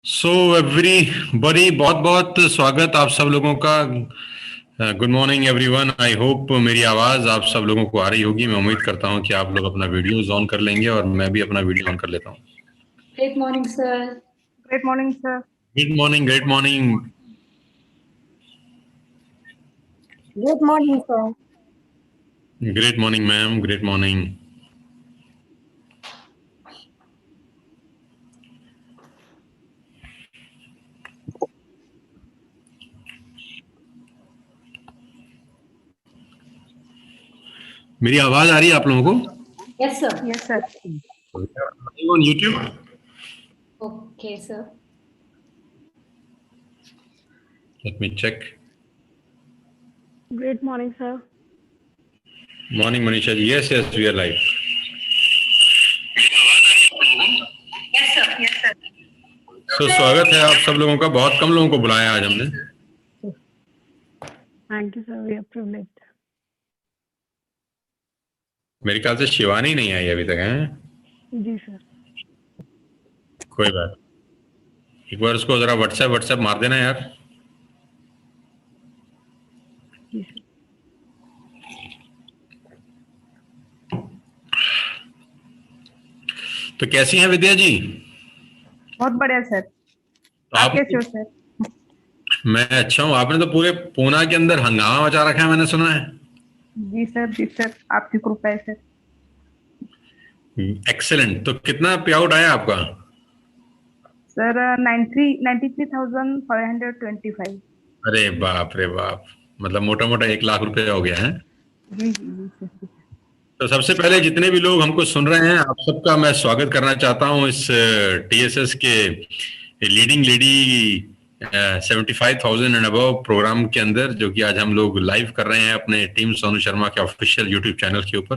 So everybody, बहुत बहुत स्वागत आप सब लोगों का। Good morning everyone. I hope मेरी आवाज़ आप सब लोगों को आ रही होगी। मैं उम्मीद करता हूं कि आप लोग अपना वीडियोस ऑन कर लेंगे और मैं भी अपना वीडियो ऑन कर लेता हूं। Great morning, sir. Great morning, sir. Good morning, great morning. Good morning, sir. Great morning ma'am, great morning. मेरी आवाज़ आ रही है आप लोगों को? Yes, sir. Yes, sir. On YouTube? Okay, sir. Let me check. Great morning, sir. Morning Manisha ji. Yes yes, we are live. Yes, sir. Yes, sir. So स्वागत है आप सब लोगों का। बहुत कम लोगों को बुलाया आज हमने। Thank you, sir. We are privileged. मेरे ख्याल से शिवानी नहीं आई अभी तक है। जी सर। कोई बात, एक बार उसको जरा व्हाट्सएप मार देना यार। जी सर। तो कैसी हैं विद्या जी? बहुत बढ़िया सर। आप कैसे हो सर? मैं अच्छा हूँ। आपने तो पूरे पूना के अंदर हंगामा मचा रखा है, मैंने सुना है। जी सर, जी सर, आपकी कृपा है सर। एक्सेलेंट। तो कितना पे आउट आया आपका? सर 93,525। अरे बाप रे बाप, मतलब मोटा मोटा 1 लाख रुपए हो गया है। जी जी जी सर। तो सबसे पहले जितने भी लोग हमको सुन रहे हैं, आप सबका मैं स्वागत करना चाहता हूँ इस टीएसएस के leading lady 75,000 and above program के अंदर, जो कि आज हम लोग लाइव कर रहे हैं अपने टीम सोनू शर्मा के ऑफिशियल यूट्यूब चैनल के ऊपर।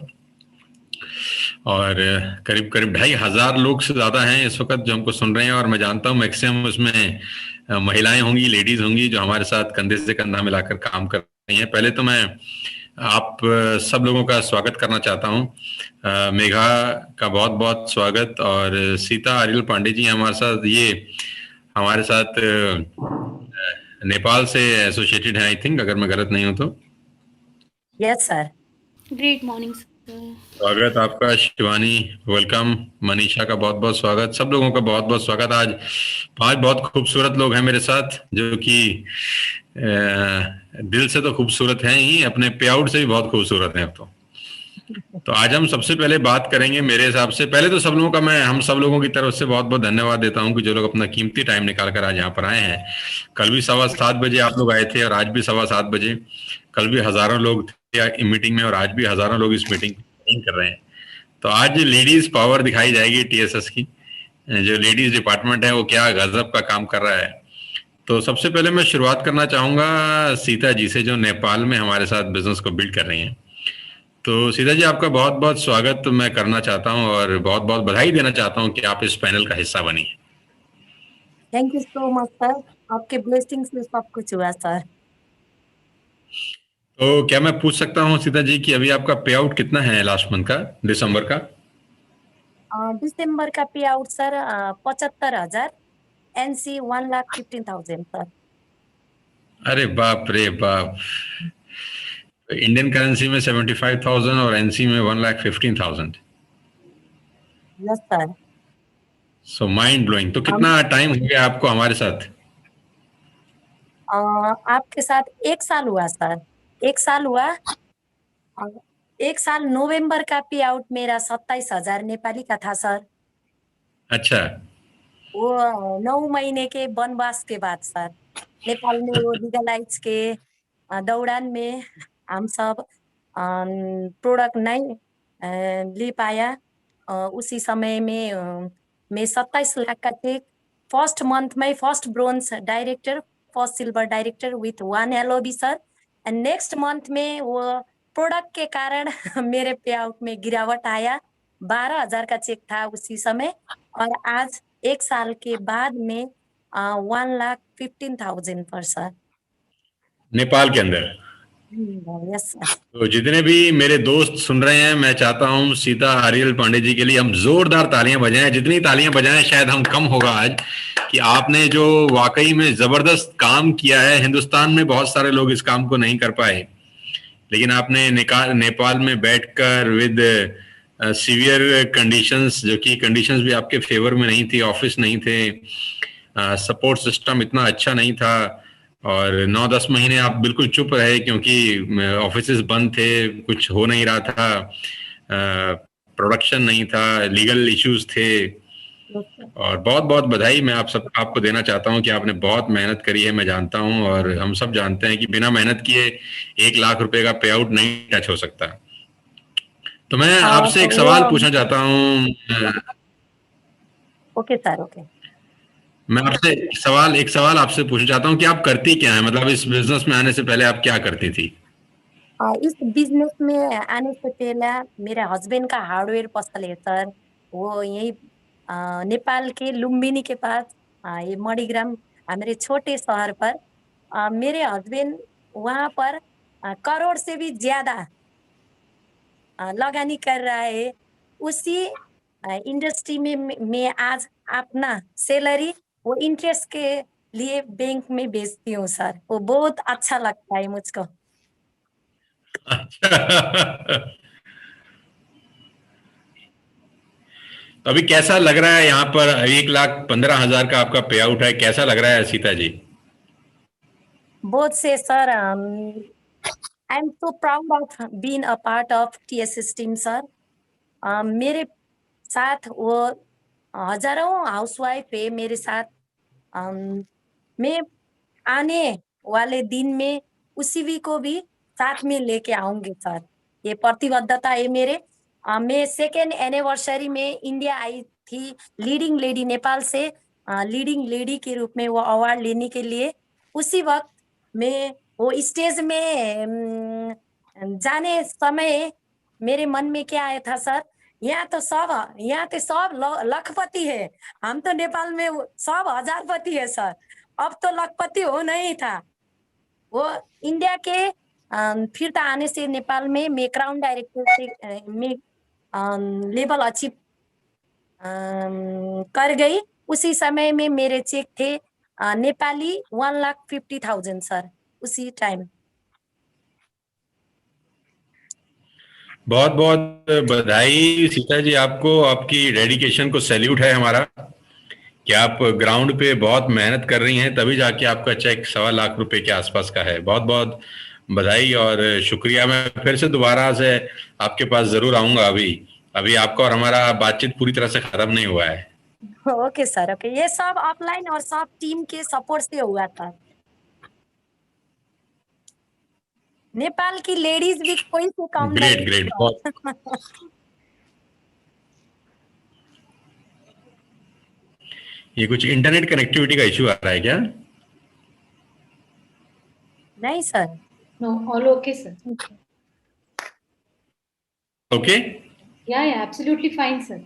और करीब करीब 2,500 लोग से ज़्यादा हैं इस वक्त जो हमको सुन रहे हैं। और मैं जानता हूँ मैक्सिमम उसमें महिलाएं होंगी, लेडीज होंगी, जो हमारे साथ कंधे से कंधा मिलाकर काम कर रही हैं। पहले तो मैं आप सब लोगों का स्वागत करना चाहता हूँ। मेघा का बहुत बहुत स्वागत। और सीता आर्यल पांडे जी हमारे साथ, ये हमारे साथ नेपाल से एसोसिएटेड हैं आई थिंक, अगर मैं गलत नहीं हूँ तो। Yes sir. Great morning, sir. स्वागत आपका शिवानी, वेलकम। मनीषा का बहुत बहुत स्वागत। सब लोगों का बहुत बहुत स्वागत। आज 5 बहुत खूबसूरत लोग हैं मेरे साथ, जो कि दिल से तो खूबसूरत हैं ही, अपने पे आउट से भी बहुत खूबसूरत हैं अब तो आज हम सबसे पहले बात करेंगे, मेरे हिसाब से पहले तो सब लोगों का मैं हम सब लोगों की तरफ से बहुत बहुत धन्यवाद देता हूं कि जो लोग अपना कीमती टाइम निकाल कर आज यहाँ पर आए हैं। कल भी 7:15 बजे आप लोग आए थे और आज भी 7:15 बजे। कल भी हजारों लोग थे मीटिंग में और आज भी हजारों लोग इस मीटिंग कर रहे हैं। तो आज लेडीज पावर दिखाई जाएगी टीएसएस की। जो लेडीज डिपार्टमेंट है वो क्या गजब का काम कर रहा है। तो सबसे पहले मैं शुरुआत करना चाहूंगा सीता जी से, जो नेपाल में हमारे साथ बिजनेस को बिल्ड कर रही हैं। तो सीता जी, आपका बहुत बहुत स्वागत मैं करना चाहता हूं और बहुत बहुत बधाई देना चाहता हूं कि आप इस पैनल का हिस्सा बनी। Thank you so much sir, आपके ब्लेसिंग से सब कुछ हुआ सर। तो क्या मैं पूछ सकता हूं सीता जी कि अभी आपका पे आउट कितना है लास्ट मंथ का, दिसंबर का? दिसंबर का पे आउट सर 75,000, एनसी 1,15,000 सर। अरे बाप रे बाप। इंडियन करेंसी में 75,000 और एनसी में 1,15,000। Yes sir. So mind blowing. तो कितना टाइम हो गया आपको हमारे साथ? आपके साथ 1 साल हुआ सर, 1 साल हुआ। 1 साल नवंबर का पे आउट मेरा 27,000 नेपाली का था सर। अच्छा। वो 9 महीने के वनवास के बाद सर, नेपाल में वो लीगलाइज के दौरान में हम सब प्रोडक्ट नहीं ले पाया। उसी समय में मैं 27 लाख का चेक फर्स्ट मंथ में, first bronze director, first silver director with 1 LOB sir. And next month में वो प्रोडक्ट के कारण मेरे पे आउट में गिरावट आया। 12,000 का चेक था उसी समय, और आज 1 साल के बाद में 1,15,000 पर सर, नेपाल के अंदर। Yes sir. तो जितने भी मेरे दोस्त सुन रहे हैं, मैं चाहता हूं सीता आर्यल पांडे जी के लिए हम जोरदार तालियां बजाएं। जितनी तालियां बजाएं शायद हम कम होगा आज, कि आपने जो वाकई में जबरदस्त काम किया है। हिंदुस्तान में बहुत सारे लोग इस काम को नहीं कर पाए, लेकिन आपने नेपाल में बैठकर विद सीवियर कंडीशंस, जो कि कंडीशंस भी आपके फेवर में नहीं थी, ऑफिस नहीं थे, सपोर्ट सिस्टम इतना अच्छा नहीं था, और 9-10 महीने आप बिल्कुल चुप रहे क्योंकि ऑफिसेज बंद थे, कुछ हो नहीं रहा था, प्रोडक्शन नहीं था, लीगल इश्यूज थे। और बहुत बहुत बधाई मैं आपको देना चाहता हूं कि आपने बहुत मेहनत करी है, मैं जानता हूं, और हम सब जानते हैं कि बिना मेहनत किए 1 लाख रुपए का पे आउट नहीं टच हो सकता। तो मैं आपसे तो एक वो सवाल पूछना चाहता हूं। Okay sir, okay. मैं आपसे एक सवाल आपसे पूछना चाहता हूं कि आप करती क्या है, मतलब इस बिजनेस में आने से पहले आप क्या करती थी? इस बिजनेस में आने से पहले मेरे हस्बैंड का हार्डवेयर पसल है सर। वो यही नेपाल के लुम्बिनी के पास, ये मणिग्राम, मेरे छोटे शहर पर। मेरे हस्बैंड वहां पर करोड़ से भी ज्यादा लगानी कर रहा है। उसी इंडस्ट्री में आज अपना सैलरी वो इंटरेस्ट के लिए बैंक में भेजती हूँ सर। वो बहुत अच्छा लगता है मुझको। अच्छा। तो अभी कैसा लग रहा है यहाँ पर? 1,15,000 का आपका पे आउट है, कैसा लग रहा है सीता जी? बहुत से sir, I am so proud of being a part of TSS team sir. मेरे साथ वो हजारों हाउसवाइफ है मेरे साथ। अम, मैं आने वाले दिन में उसी भी को भी साथ में लेके आऊंगी सर। ये प्रतिबद्धता है मेरे। मैं सेकेंड एनिवर्सरी में इंडिया आई थी लीडिंग लेडी नेपाल से, लीडिंग लेडी के रूप में वो अवार्ड लेने के लिए। उसी वक्त मैं वो स्टेज में जाने समय मेरे मन में क्या आया था सर, यहाँ तो सब लखपति है। हम तो नेपाल में सब हजारपति है सर। अब तो लखपति हो नहीं था। वो इंडिया के फिरता आने से नेपाल में मैं क्राउन डायरेक्टर से मैं लेवल अचीव कर गई। उसी समय में मेरे चेक थे नेपाली 1,50,000 सर, उसी टाइम। बहुत बहुत बधाई सीता जी आपको, आपकी डेडिकेशन को सैल्यूट है हमारा, कि आप ग्राउंड पे बहुत मेहनत कर रही हैं, तभी जाके आपका चेक 1.25 लाख रुपए के आसपास का है। बहुत बहुत बधाई और शुक्रिया। मैं फिर से दोबारा से आपके पास जरूर आऊंगा। अभी अभी आपका और हमारा बातचीत पूरी तरह से खत्म नहीं हुआ है। Okay sir, okay. ये सब ऑफलाइन और सब टीम के सपोर्ट से हुआ था। नेपाल की लेडीज भी कोई से कम ग्रेट नहीं ग्रेट, बहुत। है। ये कुछ इंटरनेट कनेक्टिविटी का इशू आ रहा है क्या? नहीं sir. No, all okay, sir. Okay. Yeah, absolutely fine, sir.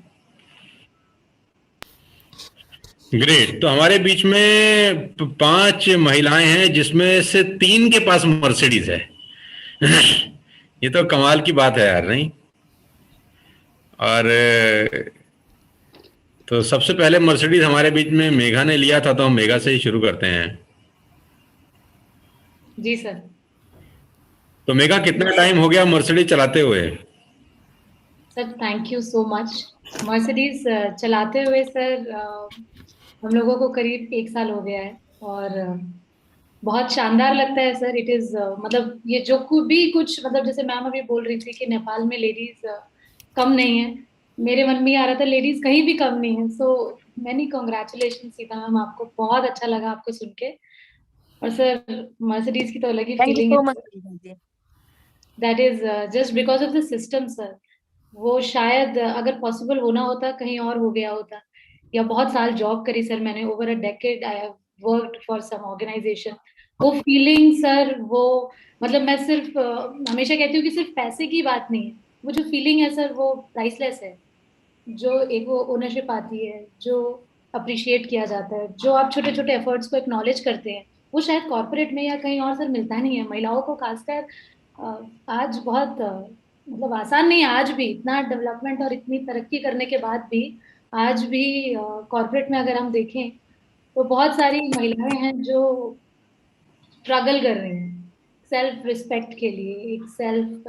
Great. तो हमारे बीच में 5 महिलाएं हैं, जिसमें से 3 के पास मर्सिडीज है। ये तो कमाल की बात है यार, नहीं? और तो सबसे पहले मर्सिडीज हमारे बीच में मेघा ने लिया था, तो हम मेघा से ही शुरू करते हैं। जी सर। तो मेघा, कितना टाइम हो गया मर्सिडीज चलाते हुए? Sir thank you so much. Mercedes चलाते हुए सर हम लोगों को करीब 1 साल हो गया है, और बहुत शानदार लगता है सर। इट इज मतलब ये जो भी कुछ, मतलब जैसे मैम अभी बोल रही थी कि नेपाल में लेडीज कम नहीं है, मेरे मन में आ रहा था लेडीज कहीं भी कम नहीं है। So many congratulation Sita ma'am, आपको बहुत अच्छा लगा आपको सुन के। और सर मर्सिडीज की तो अलग ही थैंक यू फीलिंग सो है। मच जी। That is just because of the system sir. वो शायद अगर पॉसिबल होना होता कहीं और हो गया होता। या बहुत साल जॉब करी सर मैंने, over a decade I have worked for some organisation. वो फीलिंग सर, वो मतलब मैं सिर्फ हमेशा कहती हूँ कि सिर्फ पैसे की बात नहीं है, वो जो फीलिंग है सर वो प्राइसलेस है। जो एक वो ओनरशिप आती है, जो अप्रिशिएट किया जाता है, जो आप छोटे छोटे एफर्ट्स को एक्नॉलेज करते हैं, वो शायद कॉर्पोरेट में या कहीं और सर मिलता नहीं है। महिलाओं को खासकर आज बहुत मतलब आसान नहीं है। आज भी इतना डेवलपमेंट और इतनी तरक्की करने के बाद भी आज भी कॉर्पोरेट में अगर हम देखें तो बहुत सारी महिलाएं हैं जो स्ट्रगल कर रही हैं सेल्फ रिस्पेक्ट के लिए, एक सेल्फ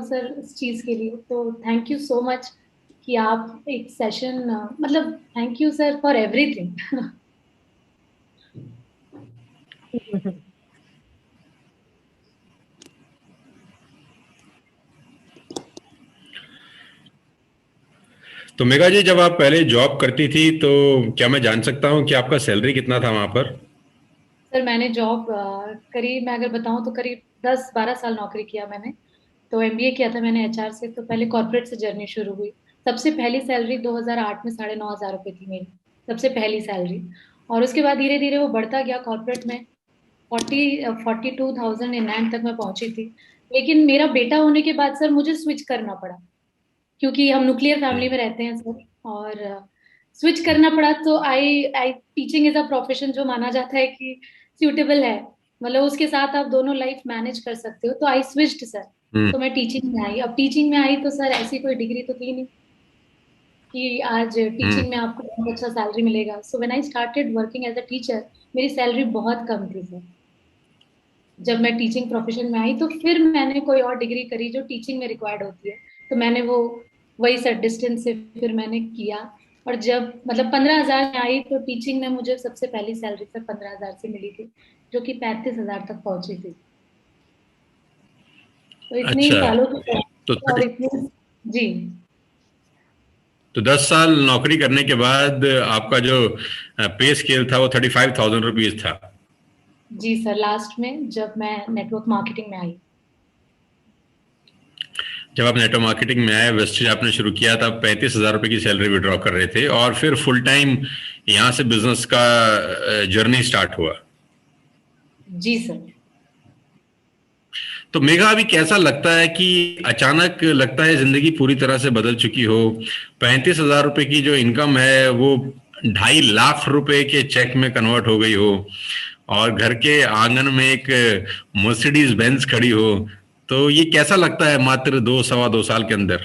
सर इस चीज के लिए। तो थैंक यू सो मच कि आप एक सेशन, मतलब thank you sir for everything. तो मेघा जी, जब आप पहले जॉब करती थी तो क्या मैं जान सकता हूँ कि आपका सैलरी कितना था वहां पर? सर मैंने जॉब करीब, मैं अगर बताऊं तो करीब 10-12 साल नौकरी किया मैंने। तो एमबीए किया था मैंने एचआर से। तो पहले कॉर्पोरेट से जर्नी शुरू हुई। सबसे पहली सैलरी 2008 में 9,500 रुपये थी मेरी, सबसे पहली सैलरी। और उसके बाद धीरे धीरे वो बढ़ता गया कॉर्पोरेट में। 42,009 तक मैं पहुंची थी। लेकिन मेरा बेटा होने के बाद सर मुझे स्विच करना पड़ा, क्योंकि हम न्यूक्लियर फैमिली में रहते हैं सर। और स्विच करना पड़ा। तो I I teaching is a profession जो माना जाता है कि सूटेबल है, मतलब उसके साथ आप दोनों लाइफ मैनेज कर सकते हो। तो आई स्विच्ड सर। हम्म। तो मैं टीचिंग में आई। अब टीचिंग में आई तो सर ऐसी कोई डिग्री तो थी नहीं कि आज हम्म। टीचिंग में आपको बहुत अच्छा सैलरी मिलेगा। So when I started working as a teacher, मेरी सैलरी बहुत कम थी सर। जब मैं टीचिंग प्रोफेशन में आई तो फिर मैंने कोई और डिग्री करी जो टीचिंग में रिक्वायर्ड होती है। तो मैंने वो वही सर डिस्टेंस से फिर मैंने किया। और जब मतलब 15,000 में आई तो टीचिंग में मुझे सबसे पहली सैलरी सर 15,000 से मिली थी, जो कि 35,000 तक पहुंची थी। तो इतनी अच्छा। सालों की तो और इतनी। जी। तो 10 साल नौकरी करने के बाद आपका जो पे स्केल था वो 35,000 रुपीज था। जी सर, लास्ट में जब मैं नेटवर्क मार्केटिंग में आई। जब आप नेटवर्क मार्केटिंग में आए, वेस्टेज आपने शुरू किया, तब 35,000 रुपये की सैलरी विड्रॉ कर रहे थे और फिर फुल टाइम यहाँ से बिजनेस का जर्नी स्टार्ट हुआ। जी सर। तो मेघा, अभी कैसा लगता है कि अचानक लगता है जिंदगी पूरी तरह से बदल चुकी हो? 35,000 रुपये की जो इनकम है वो 2.5 लाख रुपए के चेक में कन्वर्ट हो गई हो, और घर के आंगन में एक मर्सिडीज बेंज खड़ी हो। तो ये कैसा लगता है मात्र 2 सवा 2 साल के अंदर?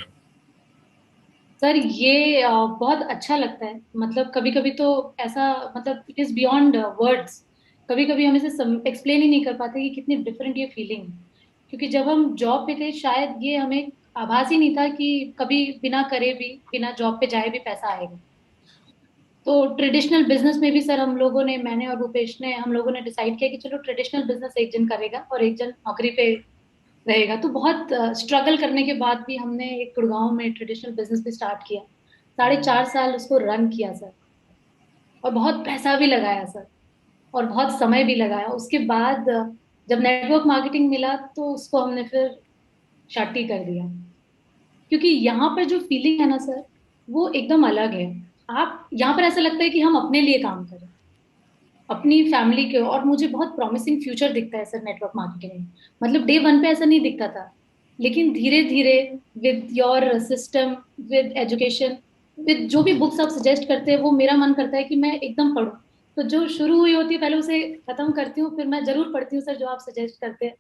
सर ये बहुत अच्छा लगता है। मतलब कभी कभी तो ऐसा, मतलब इट इज बियॉन्ड वर्ड्स। कभी कभी हम इसे एक्सप्लेन ही नहीं कर पाते कि कितनी डिफरेंट ये फीलिंग है। क्योंकि जब हम जॉब पे थे शायद ये हमें आभास ही नहीं था कि कभी बिना करे भी, बिना जॉब पे जाए भी पैसा आएगा। तो ट्रेडिशनल बिजनेस में भी सर हम लोगों ने, मैंने और भूपेश ने, हम लोगों ने डिसाइड किया कि चलो ट्रेडिशनल बिजनेस एक जन करेगा और एक जन नौकरी पे रहेगा। तो बहुत स्ट्रगल करने के बाद भी हमने एक गुड़गांव में ट्रेडिशनल बिजनेस भी स्टार्ट किया। 4.5 साल उसको रन किया सर। और बहुत पैसा भी लगाया सर, और बहुत समय भी लगाया। उसके बाद जब नेटवर्क मार्केटिंग मिला तो उसको हमने फिर शट ही कर दिया। क्योंकि यहाँ पर जो फीलिंग है ना सर, वो एकदम अलग है। आप यहाँ पर ऐसा लगता है कि हम अपने लिए काम करें, अपनी फैमिली के। और मुझे बहुत प्रॉमिसिंग फ्यूचर दिखता है सर नेटवर्क मार्केटिंग में। मतलब डे वन पे ऐसा नहीं दिखता था, लेकिन धीरे धीरे with your system, with education, with जो भी बुक्स आप सजेस्ट करते हैं, वो मेरा मन करता है कि मैं एकदम पढूं। तो जो शुरू हुई होती है पहले उसे खत्म करती हूँ, फिर मैं जरूर पढ़ती हूँ सर जो आप सजेस्ट करते हैं।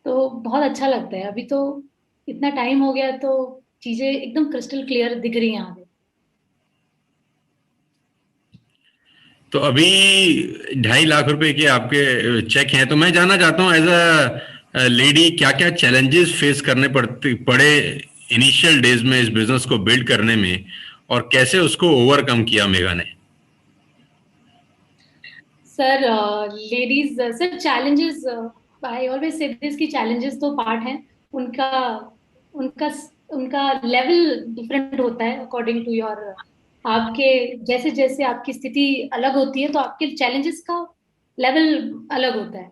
तो बहुत अच्छा लगता है। अभी तो इतना टाइम हो गया तो चीजें एकदम क्रिस्टल क्लियर दिख रही हैं आगे। तो अभी 2.5 लाख रुपए के आपके चेक हैं, तो मैं जानना चाहता हूँ एज अ लेडी क्या क्या चैलेंजेस फेस करने पड़े इनिशियल डेज में इस बिजनेस को बिल्ड करने में, और कैसे उसको ओवरकम किया मेघा ने? Sir ladies sir challenges, I always say this की चैलेंजेस तो पार्ट हैं उनका। उनका उनका लेवल डिफरेंट होता है अकॉर्डिंग टू योर, आपके जैसे जैसे आपकी स्थिति अलग होती है तो आपके चैलेंजेस का लेवल अलग होता है।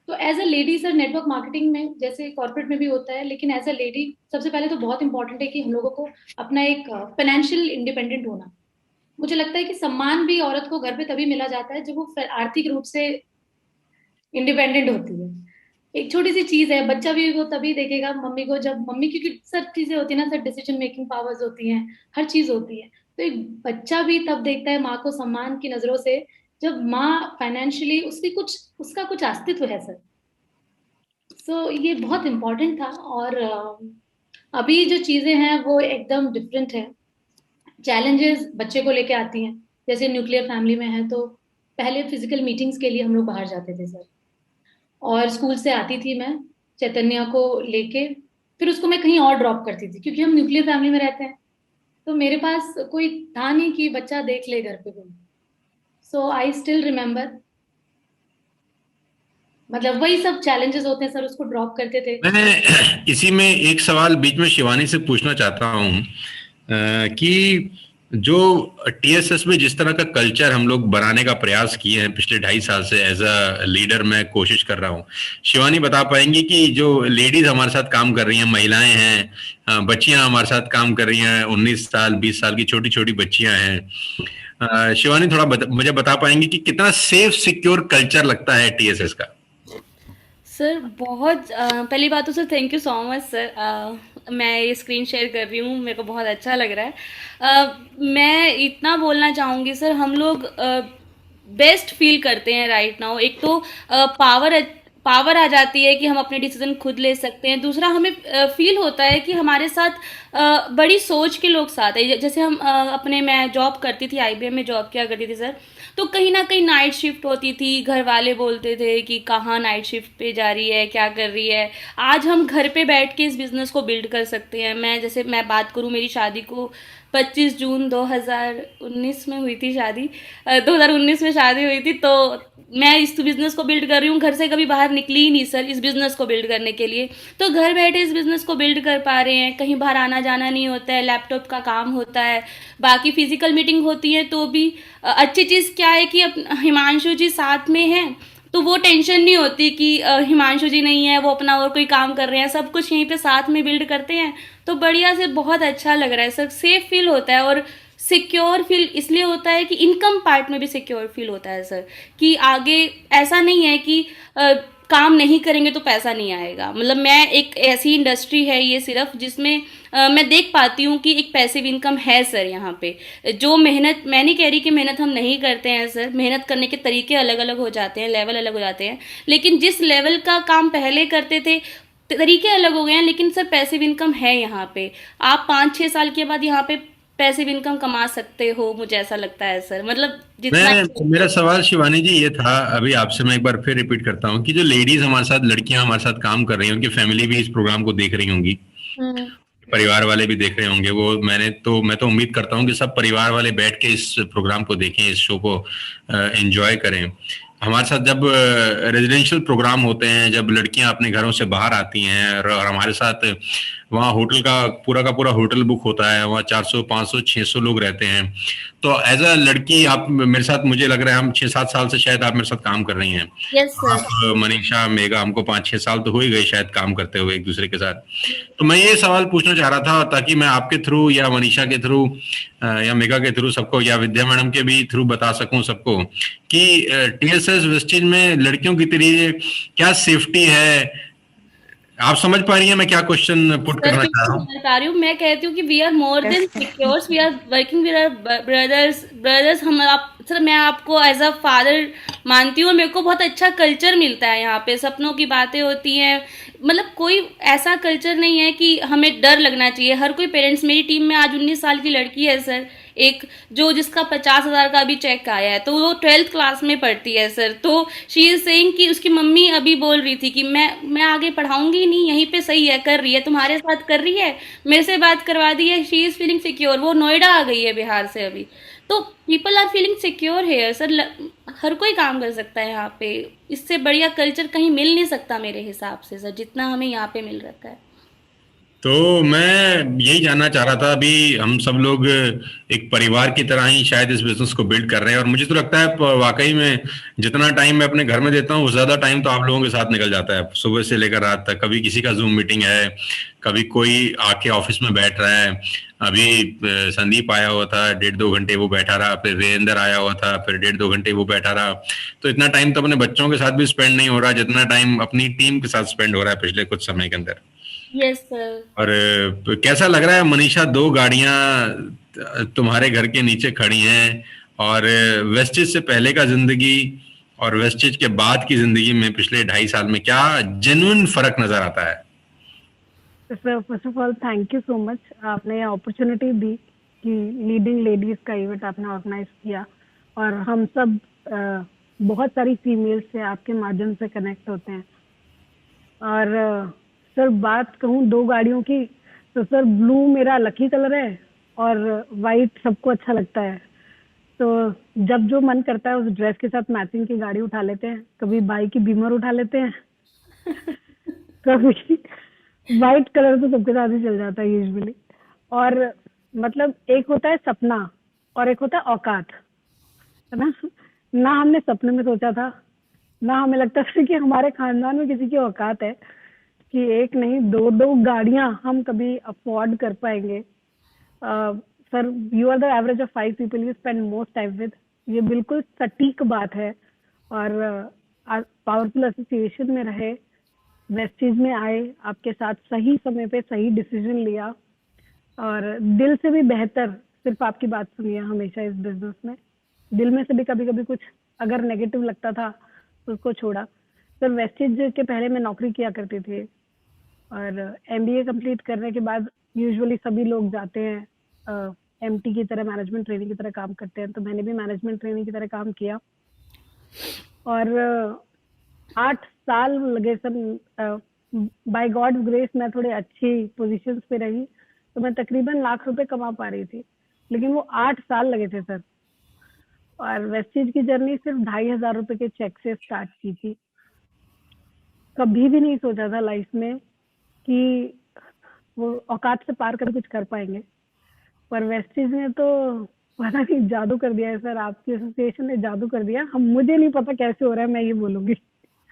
तो as a lady sir network marketing में जैसे कॉर्पोरेट में भी होता है, लेकिन एज अ लेडी सबसे पहले तो बहुत इंपॉर्टेंट है कि हम लोगों को अपना एक फाइनेंशियल इंडिपेंडेंट होना। मुझे लगता है कि सम्मान भी औरत को घर पे तभी मिला जाता है जब वो आर्थिक रूप से इंडिपेंडेंट होती है। एक छोटी सी चीज है, बच्चा भी वो तभी देखेगा मम्मी को जब मम्मी, क्योंकि सब चीजें होती है ना सर, डिसीजन मेकिंग पावर्स होती हैं, हर चीज होती है। तो एक बच्चा भी तब देखता है माँ को सम्मान की नजरों से जब माँ फाइनेंशियली उसकी कुछ, उसका कुछ अस्तित्व है सर। सो ये बहुत इम्पोर्टेंट था। और अभी जो चीजें हैं वो एकदम डिफरेंट है। चैलेंजेस बच्चे को लेके आती हैं, जैसे न्यूक्लियर फैमिली में है तो पहले फिजिकल मीटिंग्स के लिए हम लोग बाहर जाते थे सर, और स्कूल से आती थी मैं चैतन्या को लेके, फिर उसको मैं कहीं और ड्रॉप करती थी क्योंकि हम न्यूक्लियर फैमिली में रहते हैं, तो मेरे पास कोई था नहीं कि बच्चा देख ले घर पे कोई। सो आई स्टिल रिमेम्बर, मतलब वही सब चैलेंजेस होते हैं सर, उसको ड्रॉप करते थे। मैं इसी में एक सवाल बीच में शिवानी से पूछना चाहता हूँ कि जो टीएसएस में जिस तरह का कल्चर हम लोग बनाने का प्रयास किए हैं पिछले 2.5 साल से, एज अ लीडर मैं कोशिश कर रहा हूँ, शिवानी बता पाएंगी कि जो लेडीज हमारे साथ काम कर रही हैं, महिलाएं हैं, बच्चियां हमारे साथ काम कर रही हैं, 19 साल 20 साल की छोटी छोटी बच्चियां हैं, शिवानी थोड़ा मुझे बता पाएंगी कि कितना सेफ सिक्योर कल्चर लगता है टीएसएस का? सर बहुत पहली बात तो sir thank you so much sir, मैं ये स्क्रीन शेयर कर रही हूँ, मेरे को बहुत अच्छा लग रहा है। मैं इतना बोलना चाहूँगी सर, हम लोग बेस्ट फील करते हैं राइट नाउ। एक तो पावर आ जाती है कि हम अपने डिसीजन खुद ले सकते हैं। दूसरा हमें फील होता है कि हमारे साथ बड़ी सोच के लोग साथ है। जैसे हम मैं जॉब करती थी, आईबीएम में जॉब किया करती थी सर, तो कहीं ना कहीं नाइट शिफ्ट होती थी, घर वाले बोलते थे कि कहाँ नाइट शिफ्ट पे जा रही है, क्या कर रही है। आज हम घर पे बैठ के इस बिज़नेस को बिल्ड कर सकते हैं। मैं बात करूँ, मेरी शादी को 25 जून 2019 में हुई थी शादी, 2019 में शादी हुई थी, तो मैं इस बिज़नेस को बिल्ड कर रही हूँ। घर से कभी बाहर निकली ही नहीं सर इस बिज़नेस को बिल्ड करने के लिए, तो घर बैठे इस बिज़नेस को बिल्ड कर पा रहे हैं। कहीं बाहर आना जाना नहीं होता है, लैपटॉप का काम होता है, बाकी फिजिकल मीटिंग होती है तो भी अच्छी चीज़ क्या है कि हिमांशु जी साथ में हैं, तो वो टेंशन नहीं होती कि हिमांशु जी नहीं है, वो अपना और कोई काम कर रहे हैं, सब कुछ यहीं पे साथ में बिल्ड करते हैं। तो बढ़िया से बहुत अच्छा लग रहा है सर, सेफ फील होता है और सिक्योर फील इसलिए होता है कि इनकम पार्ट में भी सिक्योर फील होता है सर, कि आगे ऐसा नहीं है कि काम नहीं करेंगे तो पैसा नहीं आएगा। मतलब मैं एक ऐसी इंडस्ट्री है ये सिर्फ जिसमें मैं देख पाती हूँ कि एक पैसिव इनकम है सर यहाँ पे। जो मेहनत, मैं नहीं कह रही कि मेहनत हम नहीं करते हैं सर, मेहनत करने के तरीके अलग अलग हो जाते हैं, लेवल अलग हो जाते हैं, लेकिन जिस लेवल का काम पहले करते थे तरीके अलग हो गए हैं, लेकिन सर पैसिव इनकम है यहाँ पे। आप 5-6 साल के बाद यहाँ पे पैसिव इनकम कमा सकते हो, मुझे ऐसा लगता है सर। मतलब जितना मेरा सवाल शिवानी जी ये था, अभी आपसे मैं एक बार फिर रिपीट करता हूँ कि जो लेडीज हमारे साथ, लड़कियां हमारे साथ काम कर रही हैं, उनकी फैमिली भी इस प्रोग्राम को देख रही होंगी, परिवार वाले भी देख रहे होंगे, वो मैं तो उम्मीद करता हूँ कि सब परिवार वाले बैठ के इस प्रोग्राम को देखें, इस शो को एंजॉय करें। हमारे साथ जब रेजिडेंशियल प्रोग्राम होते हैं, जब लड़कियां अपने घरों से बाहर आती हैं और हमारे साथ वहाँ होटल का पूरा होटल बुक होता है, वहाँ 400 500 600 लोग रहते हैं, तो एज अ लड़की आप मेरे साथ, मुझे लग रहा है हम 6-7 साल से शायद आप मेरे साथ काम कर रही हैं। Yes sir. आप मनीषा, मेघा, हमको 5-6 साल तो हो ही गए शायद काम करते हुए एक दूसरे के साथ। तो मैं ये सवाल पूछना चाह रहा था ताकि मैं आपके थ्रू या मनीषा के थ्रू या मेघा के थ्रू सबको, या विद्या मैडम के भी थ्रू बता सकूं सबको कि टीएसएस वेस्टेज में लड़कियों की तरह क्या सेफ्टी है। आप समझ पा रही हैं मैं क्या क्वेश्चन पुट करना चाह रहा हूँ? बता रही हूँ, मैं कहती हूँ कि we are more than secures, we are working with our brothers. हम आप सर, मैं आपको एज अ फादर मानती हूँ, मेरे को बहुत अच्छा कल्चर मिलता है यहाँ पे, सपनों की बातें होती हैं। मतलब कोई ऐसा कल्चर नहीं है कि हमें डर लगना चाहिए। हर कोई पेरेंट्स, मेरी टीम में आज 19 साल की लड़की है सर, एक जिसका 50,000 का अभी चेक आया है, तो वो 12th क्लास में पढ़ती है सर। तो शी इज सेइंग कि उसकी मम्मी अभी बोल रही थी कि मैं आगे पढ़ाऊंगी नहीं, यहीं पे सही है, कर रही है, तुम्हारे साथ कर रही है, मेरे से बात करवा दी है। She is feeling secure. वो नोएडा आ गई है बिहार से अभी, तो पीपल आर फीलिंग सिक्योर है सर। हर कोई काम कर सकता है यहाँ पे, इससे बढ़िया कल्चर कहीं मिल नहीं सकता मेरे हिसाब से सर, जितना हमें यहाँ पे मिल रखा है। तो मैं यही जानना चाह रहा था, अभी हम सब लोग एक परिवार की तरह ही शायद इस बिजनेस को बिल्ड कर रहे हैं, और मुझे तो लगता है वाकई में जितना टाइम मैं अपने घर में देता हूँ, ज्यादा टाइम तो आप लोगों के साथ निकल जाता है, सुबह से लेकर रात तक। कभी किसी का जूम मीटिंग है, कभी कोई आके ऑफिस में बैठ रहा है। अभी संदीप आया हुआ था, 1.5-2 घंटे वो बैठा रहा, फिर वीरेंद्र आया हुआ था, फिर 1.5-2 घंटे वो बैठा रहा। तो इतना टाइम तो अपने बच्चों के साथ भी स्पेंड नहीं हो रहा जितना टाइम अपनी टीम के साथ स्पेंड हो रहा है पिछले कुछ समय के अंदर। Yes sir. और कैसा लग रहा है मनीषा, 2 गाड़ियां तुम्हारे घर के नीचे खड़ी हैं, और वेस्टेज से पहले का जिंदगी और वेस्टेज के बाद की जिंदगी में पिछले 2.5 साल में क्या जेन्युइन फर्क नजर आता है? Sir first of all thank you so much, आपने अपॉर्चुनिटी दी कि लीडिंग लेडीज का इवेंट आपने ऑर्गेनाइज किया। और हम सब बहुत सारी फीमेल से आपके माध्यम से कनेक्ट होते हैं। और सर बात कहूँ 2 गाड़ियों की, तो सर ब्लू मेरा लकी कलर है और वाइट सबको अच्छा लगता है। तो जब जो मन करता है उस ड्रेस के साथ मैचिंग की गाड़ी उठा लेते हैं। कभी बाई की बीमर उठा लेते हैं, कभी वाइट कलर तो सबके साथ ही चल जाता है यूजुअली। और मतलब एक होता है सपना और एक होता है औकात, है ना। ना हमने सपने में सोचा था, ना हमें लगता था कि हमारे खानदान में किसी की औकात है कि एक नहीं 2-2 गाड़ियां हम कभी अफोर्ड कर पाएंगे। Sir you are the average of 5 people you spend most time with, ये बिल्कुल सटीक बात है। और पावरफुल एसोसिएशन में रहे, वेस्टेज में आए, आपके साथ सही समय पे सही डिसीजन लिया और दिल से भी बेहतर सिर्फ आपकी बात सुनी है हमेशा इस बिजनेस में। दिल में से भी कभी कभी कुछ अगर नेगेटिव लगता था तो उसको छोड़ा। सर वेस्टेज के पहले मैं नौकरी किया करती थी और एमबीए कंप्लीट करने के बाद यूजुअली सभी लोग जाते हैं एमटी की तरह, मैनेजमेंट ट्रेनिंग की तरह काम करते हैं। तो मैंने भी मैनेजमेंट ट्रेनिंग की तरह काम किया और 8 साल लगे सर। बाय गॉड्स ग्रेस मैं थोड़े अच्छी पोजीशंस पे रही, तो मैं तकरीबन लाख रुपए कमा पा रही थी, लेकिन वो 8 साल लगे थे सर। और वेस्टेज की जर्नी सिर्फ 2,500 रुपए के चेक से स्टार्ट की थी। कभी भी नहीं सोचा था लाइफ में कि वो औकात से पार कर कुछ कर पाएंगे, पर वेस्टेज ने तो पता नहीं जादू कर दिया है सर। आपकी एसोसिएशन ने जादू कर दिया। हम मुझे नहीं पता कैसे हो रहा है, मैं ये बोलूंगी।